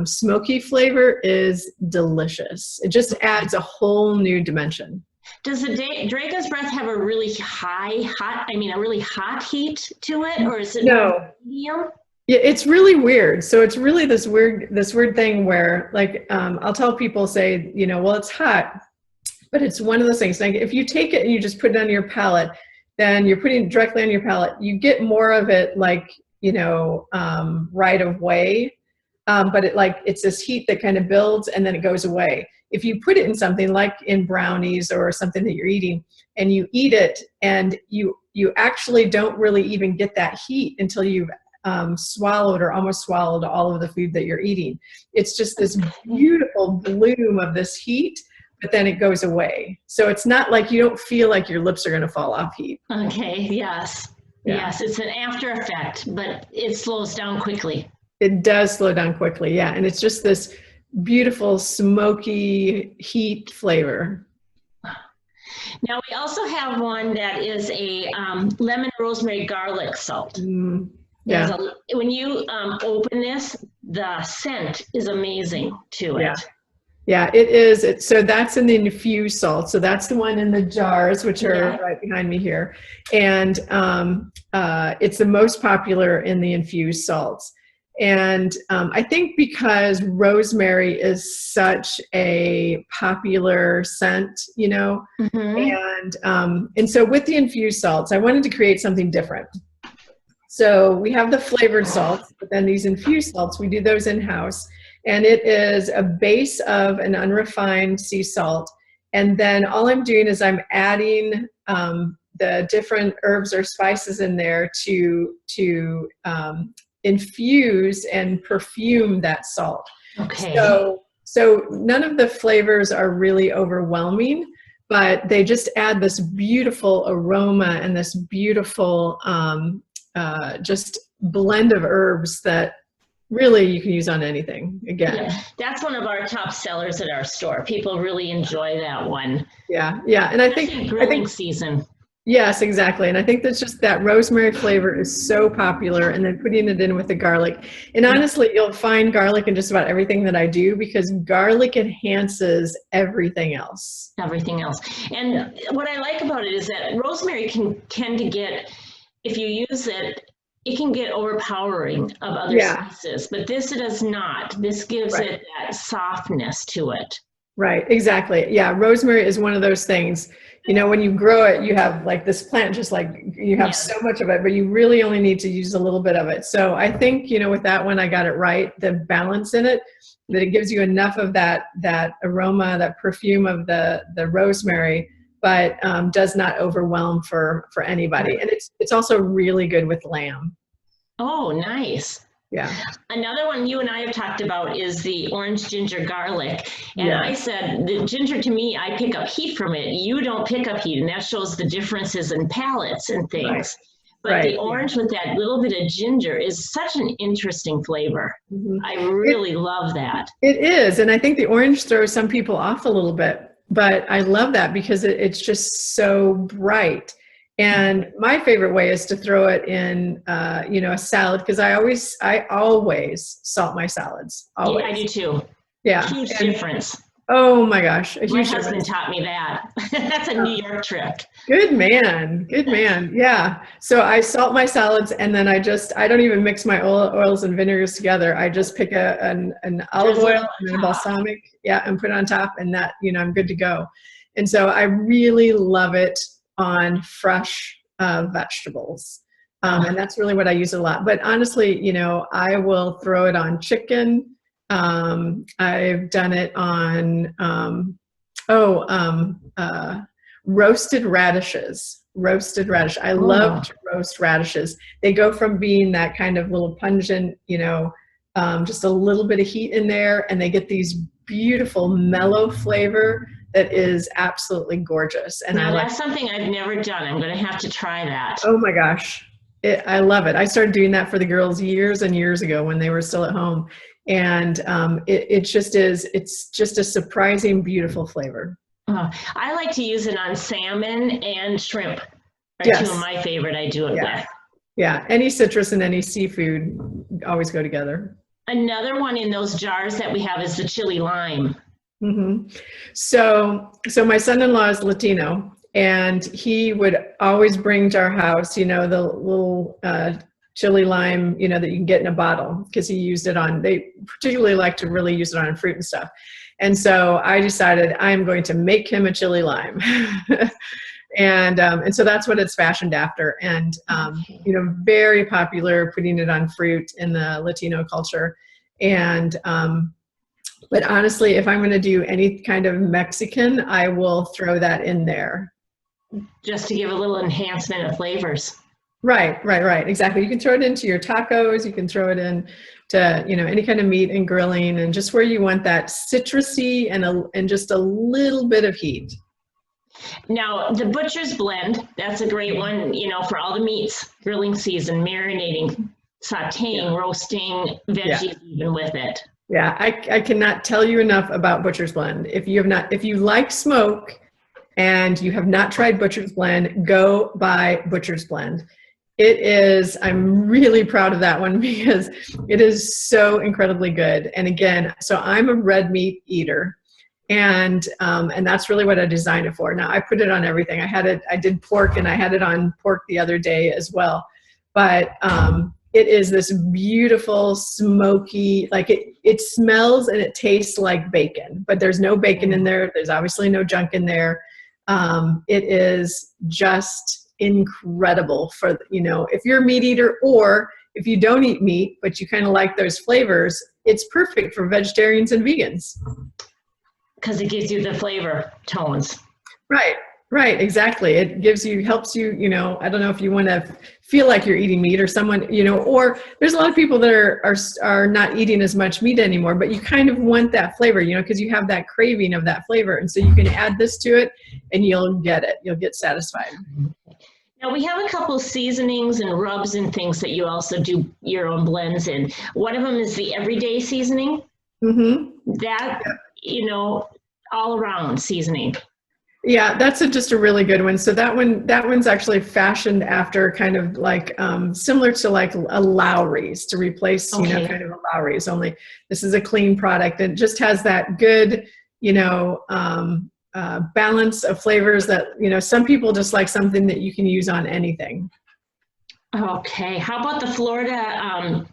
S2: smoky flavor is delicious. It just adds a whole new dimension.
S1: Does the Dragon's Breath have a really a really hot heat to it, or is it medium?
S2: Yeah, it's really weird. So it's really this weird thing where, like, I'll tell people, say, well, it's hot, but it's one of those things. Like, if you take it and you just put it on your palate, then you're putting it directly on your palate. You get more of it, like, right away. But it's this heat that kind of builds and then it goes away. If you put it in something like in brownies or something that you're eating, and you eat it, and you actually don't really even get that heat until you've swallowed or almost swallowed all of the food that you're eating. It's just this beautiful bloom of this heat, but then it goes away. So it's not like, you don't feel like your lips are going to fall off heat.
S1: Okay. Yes. Yeah. Yes. It's an after effect, but it slows down quickly.
S2: It does slow down quickly. Yeah. And it's just this beautiful smoky heat flavor.
S1: Now we also have one that is a lemon rosemary garlic salt.
S2: Yeah.
S1: When you open this, the scent is amazing to it.
S2: Yeah, it is. So that's in the infused salt. So that's the one in the jars, which are right behind me here. And it's the most popular in the infused salts. And I think because rosemary is such a popular scent, and so with the infused salts, I wanted to create something different. So we have the flavored salts, but then these infused salts, we do those in-house. And it is a base of an unrefined sea salt. And then all I'm doing is I'm adding the different herbs or spices in there to infuse and perfume that salt.
S1: Okay.
S2: So none of the flavors are really overwhelming, but they just add this beautiful aroma and this beautiful just blend of herbs that really you can use on anything. Again,
S1: that's one of our top sellers at our store. People really enjoy that one.
S2: Yeah, and I think
S1: grilling season.
S2: Yes, exactly. And I think that's just that rosemary flavor is so popular, and then putting it in with the garlic. And honestly, you'll find garlic in just about everything that I do, because garlic enhances everything else.
S1: Everything else. And what I like about it is that rosemary can tend to get, if you use it, it can get overpowering of other spices, but this does not. This gives it that softness to it.
S2: Right, exactly. Yeah, rosemary is one of those things, when you grow it, you have like this plant, just like you have so much of it, but you really only need to use a little bit of it. So I think, with that one, I got it right, the balance in it, that it gives you enough of that aroma, that perfume of the rosemary, but does not overwhelm for anybody. And it's also really good with lamb. Oh,
S1: nice.
S2: Yeah.
S1: Another one you and I have talked about is the orange ginger garlic. And I said, the ginger, to me, I pick up heat from it. You don't pick up heat, and that shows the differences in palates and things. But the orange with that little bit of ginger is such an interesting flavor. I really love that.
S2: It is. And I think the orange throws some people off a little bit, but I love that because it's just so bright. And my favorite way is to throw it in, a salad, because I always salt my salads. Always.
S1: Yeah, I do too.
S2: Yeah.
S1: Huge difference.
S2: Oh my gosh. A
S1: My
S2: huge
S1: husband
S2: difference.
S1: taught me that. That's a New York trick.
S2: Good man. Good man. Yeah. So I salt my salads and then I don't even mix my oils and vinegars together. I just pick an olive
S1: Drizzle it
S2: oil
S1: on
S2: and then a
S1: top.
S2: balsamic. Yeah. And put it on top and that, I'm good to go. And so I really love it on fresh vegetables. And that's really what I use a lot. But honestly, I will throw it on chicken. I've done it on, roasted radishes. Roasted radish. I love to roast radishes. They go from being that kind of little pungent, just a little bit of heat in there, and they get these beautiful mellow flavor that is absolutely gorgeous. And
S1: now that's something I've never done. I'm going to have to try that.
S2: Oh my gosh. I love it. I started doing that for the girls years and years ago when they were still at home. And it's just a surprising, beautiful flavor.
S1: I like to use it on salmon and shrimp. Are
S2: Yes.
S1: two of my favorite I do it with.
S2: Yeah, any citrus and any seafood always go together.
S1: Another one in those jars that we have is the chili lime.
S2: Mm-hmm. So my son-in-law is Latino, and he would always bring to our house, the little chili lime, that you can get in a bottle, because he used it on, they particularly like to really use it on fruit and stuff. And so I decided I'm going to make him a chili lime. And so that's what it's fashioned after. And, very popular, putting it on fruit in the Latino culture. And, but honestly, if I'm going to do any kind of Mexican, I will throw that in there.
S1: Just to give a little enhancement of flavors.
S2: Right. Exactly. You can throw it into your tacos. You can throw it in to, any kind of meat and grilling, and just where you want that citrusy and just a little bit of heat.
S1: Now, the butcher's blend, that's a great one, for all the meats, grilling season, marinating, sauteing, roasting veggies even with it.
S2: Yeah, I cannot tell you enough about Butcher's Blend. If you like smoke and you have not tried Butcher's Blend, go buy Butcher's Blend. I'm really proud of that one because it is so incredibly good. And again, so I'm a red meat eater, and that's really what I designed it for. Now I put it on everything. I did pork, and I had it on pork the other day as well. But it is this beautiful, smoky, like it smells and it tastes like bacon, but there's no bacon in there. There's obviously no junk in there. It is just incredible for, if you're a meat eater, or if you don't eat meat, but you kind of like those flavors, it's perfect for vegetarians and vegans.
S1: Because it gives you the flavor tones.
S2: Right, exactly. It helps you, I don't know if you want to feel like you're eating meat, or someone, or there's a lot of people that are not eating as much meat anymore, but you kind of want that flavor, because you have that craving of that flavor. And so you can add this to it and you'll get it. You'll get satisfied.
S1: Now we have a couple seasonings and rubs and things that you also do your own blends in. One of them is the everyday seasoning.
S2: Mm-hmm.
S1: That, all around seasoning.
S2: Yeah, that's just a really good one. So that one's actually fashioned after kind of like similar to like a Lowry's, to replace kind of a Lowry's. Only this is a clean product and just has that good balance of flavors that some people just like something that you can use on anything.
S1: Okay, how about the Florida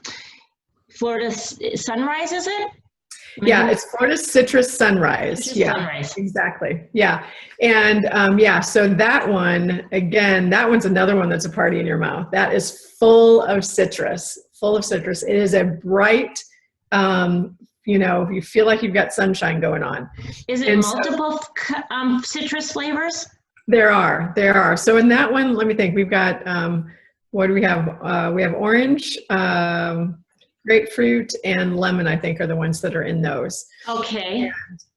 S1: Sunrise? Is it?
S2: Yeah, it's Florida Citrus Sunrise.
S1: Sunrise.
S2: Exactly. Yeah. And so that one, again, that one's another one that's a party in your mouth. That is full of citrus. It is a bright, you feel like you've got sunshine going on.
S1: Is it multiple citrus flavors?
S2: There are. So in that one, let me think, we've got, what do we have? We have orange, grapefruit, and lemon, I think, are the ones that are in those.
S1: Okay.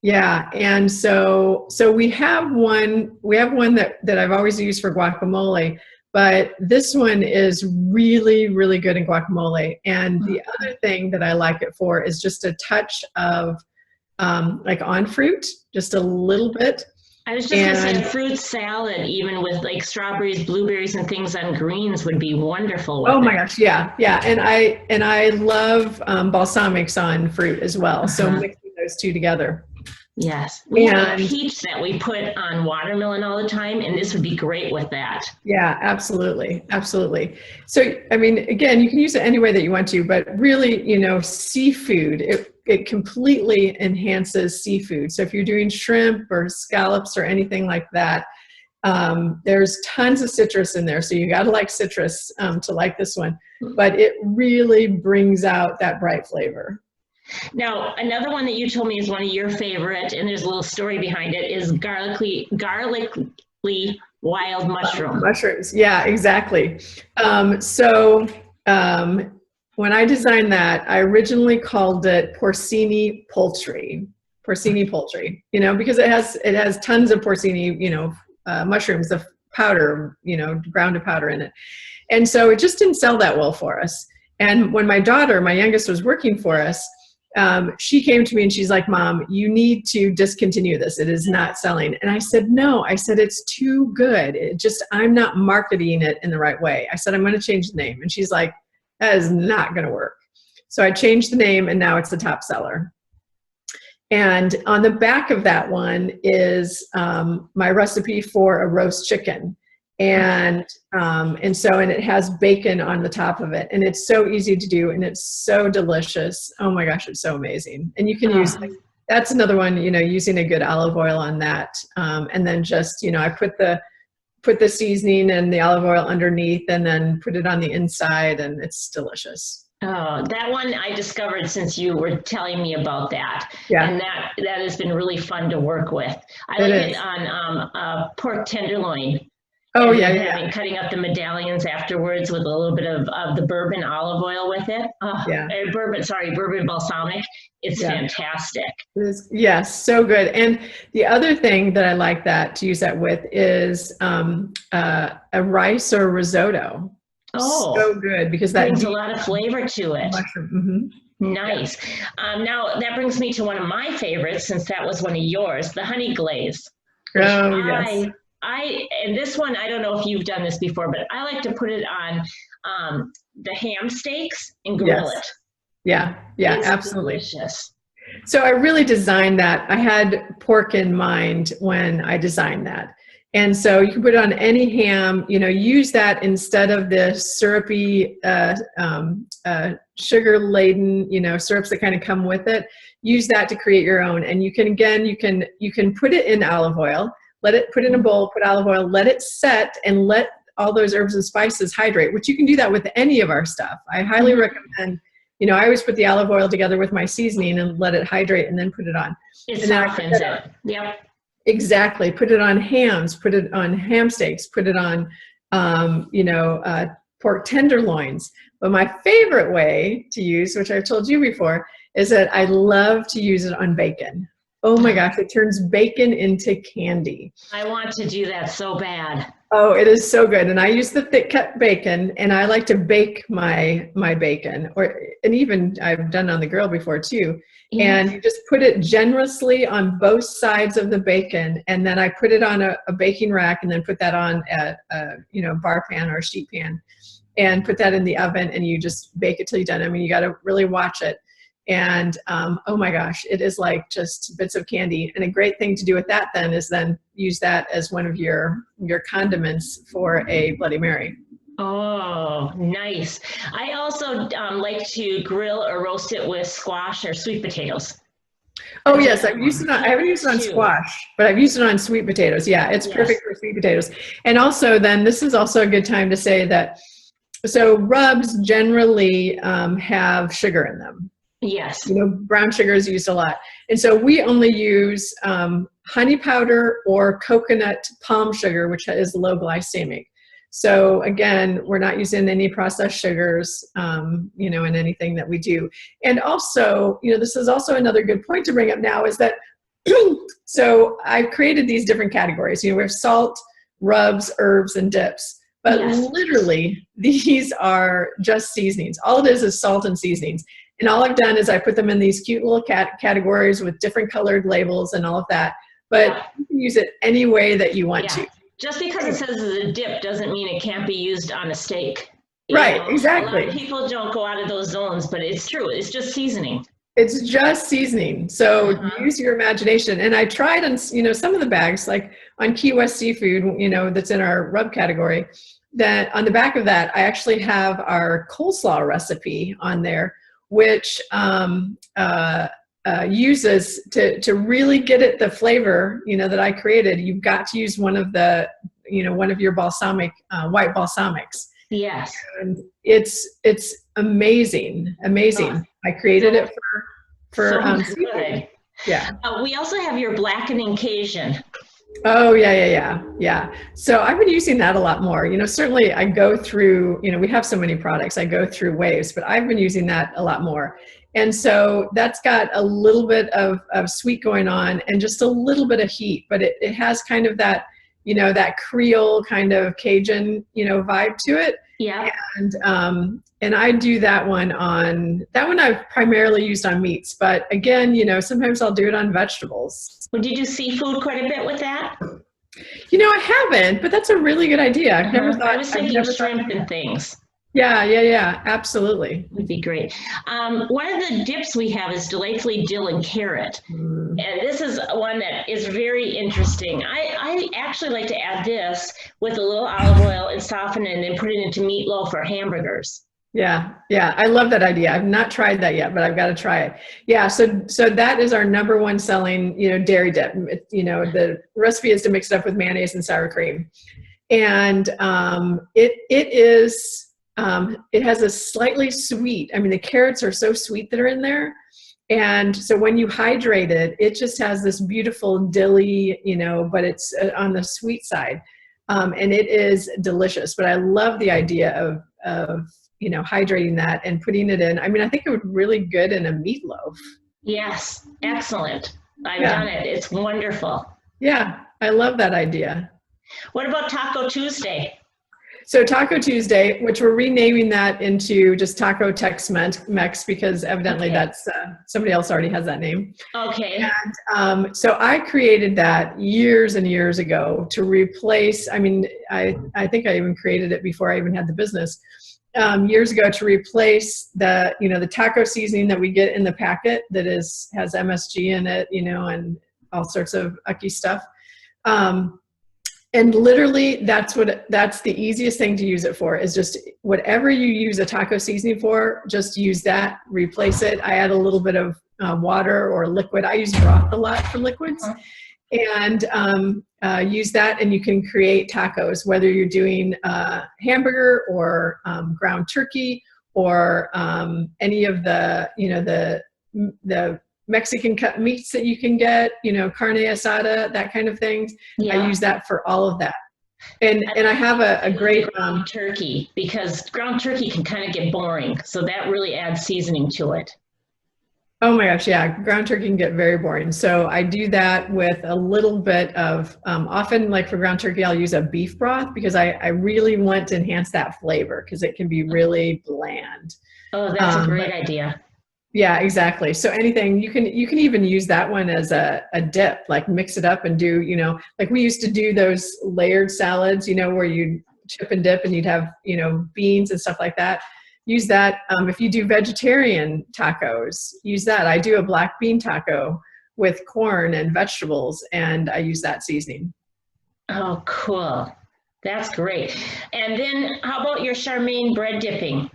S2: And so we have one that I've always used for guacamole, but this one is really, really good in guacamole. And the other thing that I like it for is just a touch of like on fruit, just a little bit.
S1: I was just going to say a fruit salad, even with like strawberries, blueberries, and things on greens, would be wonderful.
S2: Oh my gosh, yeah. And I love balsamics on fruit as well. So mixing those two together.
S1: Yes. We have a
S2: And
S1: peach that we put on watermelon all the time, and this would be great with that.
S2: yeah, absolutely. Absolutely. So, I mean, again, you can use it any way that you want to, but really, you know, seafood, it completely enhances seafood. So if you're doing shrimp or scallops or anything like that, there's tons of citrus in there. So you got to like citrus to like this one, but it really brings out that bright flavor.
S1: Now, another one that you told me is one of your favorite, and there's a little story behind it, is garlicky wild mushroom.
S2: Mushrooms, yeah, exactly. So when I designed that, I originally called it porcini poultry. Porcini poultry, you know, because it has tons of porcini, you know, mushrooms, the powder, you know, ground to powder in it. And so it just didn't sell that well for us. And when my daughter, my youngest, was working for us, she came to me and she's like, Mom, you need to discontinue this. It is not selling. And I said, no, I said, it's too good. I'm not marketing it in the right way. I said, I'm going to change the name. And she's like, that is not going to work. So I changed the name and now it's the top seller. And on the back of that one is my recipe for a roast chicken. And it has bacon on the top of it, and it's so easy to do, and it's so delicious. Oh my gosh, it's so amazing. And you can use, that's another one, you know, using a good olive oil on that. And then just, you know, I put the seasoning and the olive oil underneath and then put it on the inside, and it's delicious.
S1: Oh, that one I discovered since you were telling me about that.
S2: Yeah.
S1: And that has been really fun to work with. I like it on pork tenderloin.
S2: Oh, yeah.
S1: Cutting up the medallions afterwards with a little bit of the bourbon olive oil with it. Bourbon balsamic. It's fantastic.
S2: Yes, so good. And the other thing that I like to use that with is a rice or risotto. Oh, so good, because that
S1: brings a lot of flavor to it.
S2: Mushroom. Mm-hmm.
S1: Nice. Yeah. Now that brings me to one of my favorites, since that was one of yours, the honey glaze.
S2: Oh, yes.
S1: And this one, I don't know if you've done this before, but I like to put it on the ham steaks and grill it.
S2: Yeah,
S1: it's
S2: absolutely.
S1: Delicious.
S2: So I really designed that. I had pork in mind when I designed that. And so you can put it on any ham, you know, use that instead of the syrupy, sugar-laden, you know, syrups that kind of come with it. Use that to create your own. And you can, again, you can put it in olive oil. Put it in a bowl, put olive oil, let it set, and let all those herbs and spices hydrate, which you can do that with any of our stuff. I highly recommend, you know, I always put the olive oil together with my seasoning and let it hydrate and then put it on.
S1: It softens it. Yep.
S2: Exactly. Put it on hams, put it on ham steaks, put it on, pork tenderloins. But my favorite way to use, which I've told you before, is that I love to use it on bacon. Oh my gosh, it turns bacon into candy.
S1: I want to do that so bad.
S2: Oh, it is so good. And I use the thick cut bacon, and I like to bake my bacon, and even I've done on the grill before too. Yes. And you just put it generously on both sides of the bacon, and then I put it on a baking rack, and then put that on a bar pan or a sheet pan, and put that in the oven, and you just bake it till you're done. I mean, you got to really watch it. And oh my gosh, it is like just bits of candy. And a great thing to do with that then is then use that as one of your condiments for a Bloody Mary.
S1: Oh, nice. I also like to grill or roast it with squash or sweet potatoes.
S2: Oh yes, I haven't used it on squash, but I've used it on sweet potatoes. Yeah, it's perfect for sweet potatoes. And also then this is also a good time to say that, so rubs generally have sugar in them.
S1: Yes.
S2: You know, brown sugar is used a lot. And so we only use honey powder or coconut palm sugar, which is low glycemic. So again, we're not using any processed sugars, in anything that we do. And also, this is also another good point to bring up now is that, so I've created these different categories. We have salt, rubs, herbs, and dips. But literally, these are just seasonings. All it is salt and seasonings. And all I've done is I put them in these cute little categories with different colored labels and all of that. But you can use it any way that you want to.
S1: Just because it says it's a dip doesn't mean it can't be used on a steak.
S2: Right, exactly.
S1: A lot of people don't go out of those zones, but it's true. It's just seasoning.
S2: It's just seasoning. So use your imagination. And I tried on, some of the bags, like on Key West Seafood, that's in our rub category, that on the back of that, I actually have our coleslaw recipe on there, which uses to really get it the flavor, that I created. You've got to use one of your balsamic, white balsamics.
S1: Yes.
S2: And it's amazing.
S1: Oh,
S2: I created it for
S1: seafood.
S2: Yeah.
S1: We also have your blackening Cajun.
S2: Oh, yeah. So I've been using that a lot more. Certainly I go through, we have so many products, I go through waves, but I've been using that a lot more. And so that's got a little bit of sweet going on and just a little bit of heat, but it has kind of that, that Creole kind of Cajun, vibe to it.
S1: Yeah.
S2: And I do that one I've primarily used on meats, but again, sometimes I'll do it on vegetables.
S1: Well, did you seafood quite a bit with that?
S2: I haven't, but that's a really good idea. I've never thought.
S1: I was thinking shrimp and things.
S2: Yeah, absolutely.
S1: Would be great. One of the dips we have is delightfully dill and carrot. And this is one that is very interesting. I actually like to add this with a little olive oil and soften it and then put it into meatloaf or hamburgers.
S2: Yeah. I love that idea. I've not tried that yet, but I've got to try it. Yeah. So that is our number one selling, dairy dip. The recipe is to mix it up with mayonnaise and sour cream. And it has a slightly sweet, the carrots are so sweet that are in there. And so when you hydrate it, it just has this beautiful dilly, but it's on the sweet side. And it is delicious, but I love the idea of hydrating that and putting it in. I think it would really good in a meatloaf.
S1: Yes. Excellent. I've done it. It's wonderful.
S2: Yeah. I love that idea.
S1: What about Taco Tuesday?
S2: So Taco Tuesday, which we're renaming that into just Taco Tex-Mex because evidently that's somebody else already has that name.
S1: Okay.
S2: And so I created that years and years ago to replace, I think I even created it before I even had the business, years ago to replace the taco seasoning that we get in the packet that has MSG in it, and all sorts of ucky stuff. And literally that's the easiest thing to use it for is just whatever you use a taco seasoning for, just use that, replace it. I add a little bit of water or liquid. I use broth a lot for liquids and use that and you can create tacos, whether you're doing hamburger or ground turkey or any of the Mexican cut meats that you can get, carne asada, that kind of things. Yeah. I use that for all of that. And I have a great
S1: ground turkey because ground turkey can kind of get boring. So that really adds seasoning to it.
S2: Oh my gosh. Yeah. Ground turkey can get very boring. So I do that with a little bit of, often like for ground turkey, I'll use a beef broth because I really want to enhance that flavor because it can be really bland.
S1: Oh, that's a great idea.
S2: Yeah, exactly. So anything you can even use that one as a dip, like mix it up and do, like we used to do those layered salads, where you chip and dip and you'd have, beans and stuff like that. Use that. If you do vegetarian tacos, use that. I do a black bean taco with corn and vegetables and I use that seasoning.
S1: Oh, cool. That's great. And then how about your Charmaine bread dipping?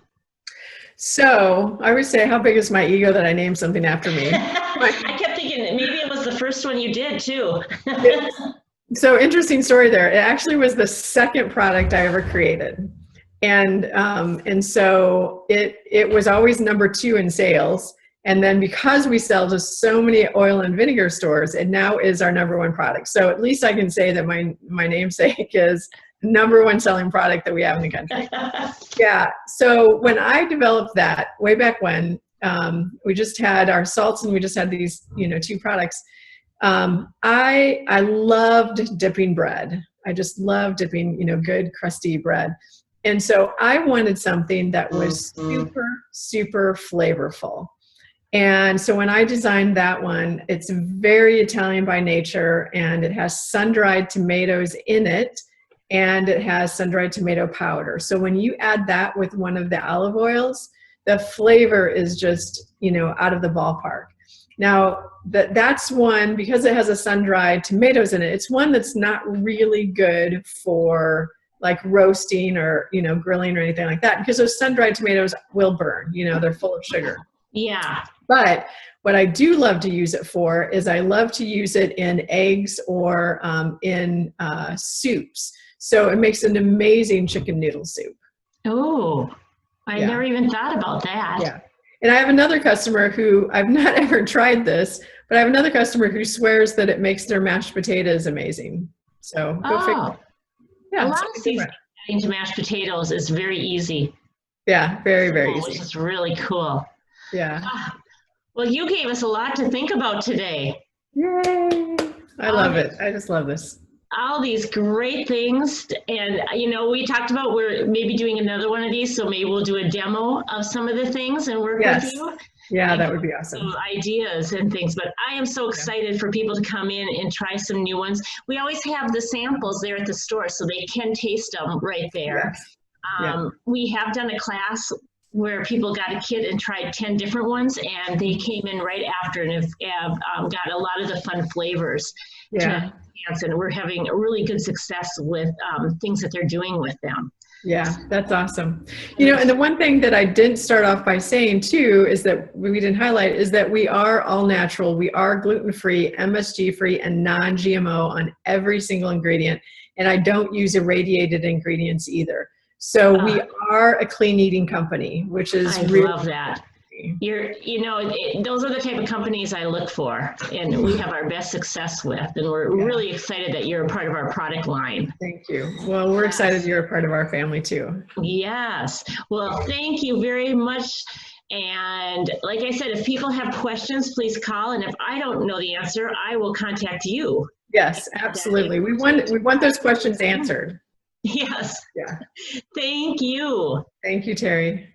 S2: So I would say, how big is my ego that I named something after me?
S1: I kept thinking that maybe it was the first one you did too.
S2: So interesting story there. It actually was the second product I ever created. And so it was always number 2 in sales. And then because we sell to so many oil and vinegar stores, it now is our number 1 product. So at least I can say that my namesake is number 1 selling product that we have in the country. Yeah. So when I developed that way back when, we just had our salts and we just had these, 2 products. I loved dipping bread. I just loved dipping, good crusty bread. And so I wanted something that was super, super flavorful. And so when I designed that one, it's very Italian by nature and it has sun-dried tomatoes in it. And it has sun-dried tomato powder. So when you add that with one of the olive oils, the flavor is just, you know, out of the ballpark. Now, that's one, because it has a sun-dried tomatoes in it, it's one that's not really good for like roasting or, you know, grilling or anything like that, because those sun-dried tomatoes will burn, you know, they're full of sugar.
S1: Yeah.
S2: But what I do love to use it for is I love to use it in eggs or in soups. So it makes an amazing chicken noodle soup.
S1: Oh, I never even thought about that.
S2: Yeah. And I have another customer who, I've not ever tried this, but I have another customer who swears that it makes their mashed potatoes amazing. So go figure. Yeah,
S1: a lot of seasoning into mashed potatoes is very easy.
S2: Yeah, very, very easy.
S1: Which is really cool.
S2: Yeah.
S1: Well, you gave us a lot to think about today.
S2: Yay! I love it. I just love this.
S1: All these great things. And, you know, we talked about we're maybe doing another one of these, so maybe we'll do a demo of some of the things and work with you.
S2: Yeah, that would be awesome.
S1: Some ideas and things, but I am so excited for people to come in and try some new ones. We always have the samples there at the store, so they can taste them right there.
S2: Yes.
S1: We have done a class where people got a kit and tried 10 different ones, and they came in right after and have got a lot of the fun flavors.
S2: Yeah.
S1: And we're having a really good success with things that they're doing with them.
S2: Yeah, that's awesome. You know, and the one thing that I didn't start off by saying too is that we didn't highlight is that we are all natural. We are gluten-free, MSG-free, and non-GMO on every single ingredient. And I don't use irradiated ingredients either. So we are a clean eating company, which is really
S1: love that. You know, those are the type of companies I look for, and we have our best success with, and we're really excited that you're a part of our product line.
S2: Thank you. Well, we're excited you're a part of our family too.
S1: Yes. Well, thank you very much. And like I said, if people have questions, please call. And if I don't know the answer, I will contact you.
S2: Yes, absolutely. We want those questions answered.
S1: Yes.
S2: Yeah.
S1: Thank you.
S2: Thank you, Terry.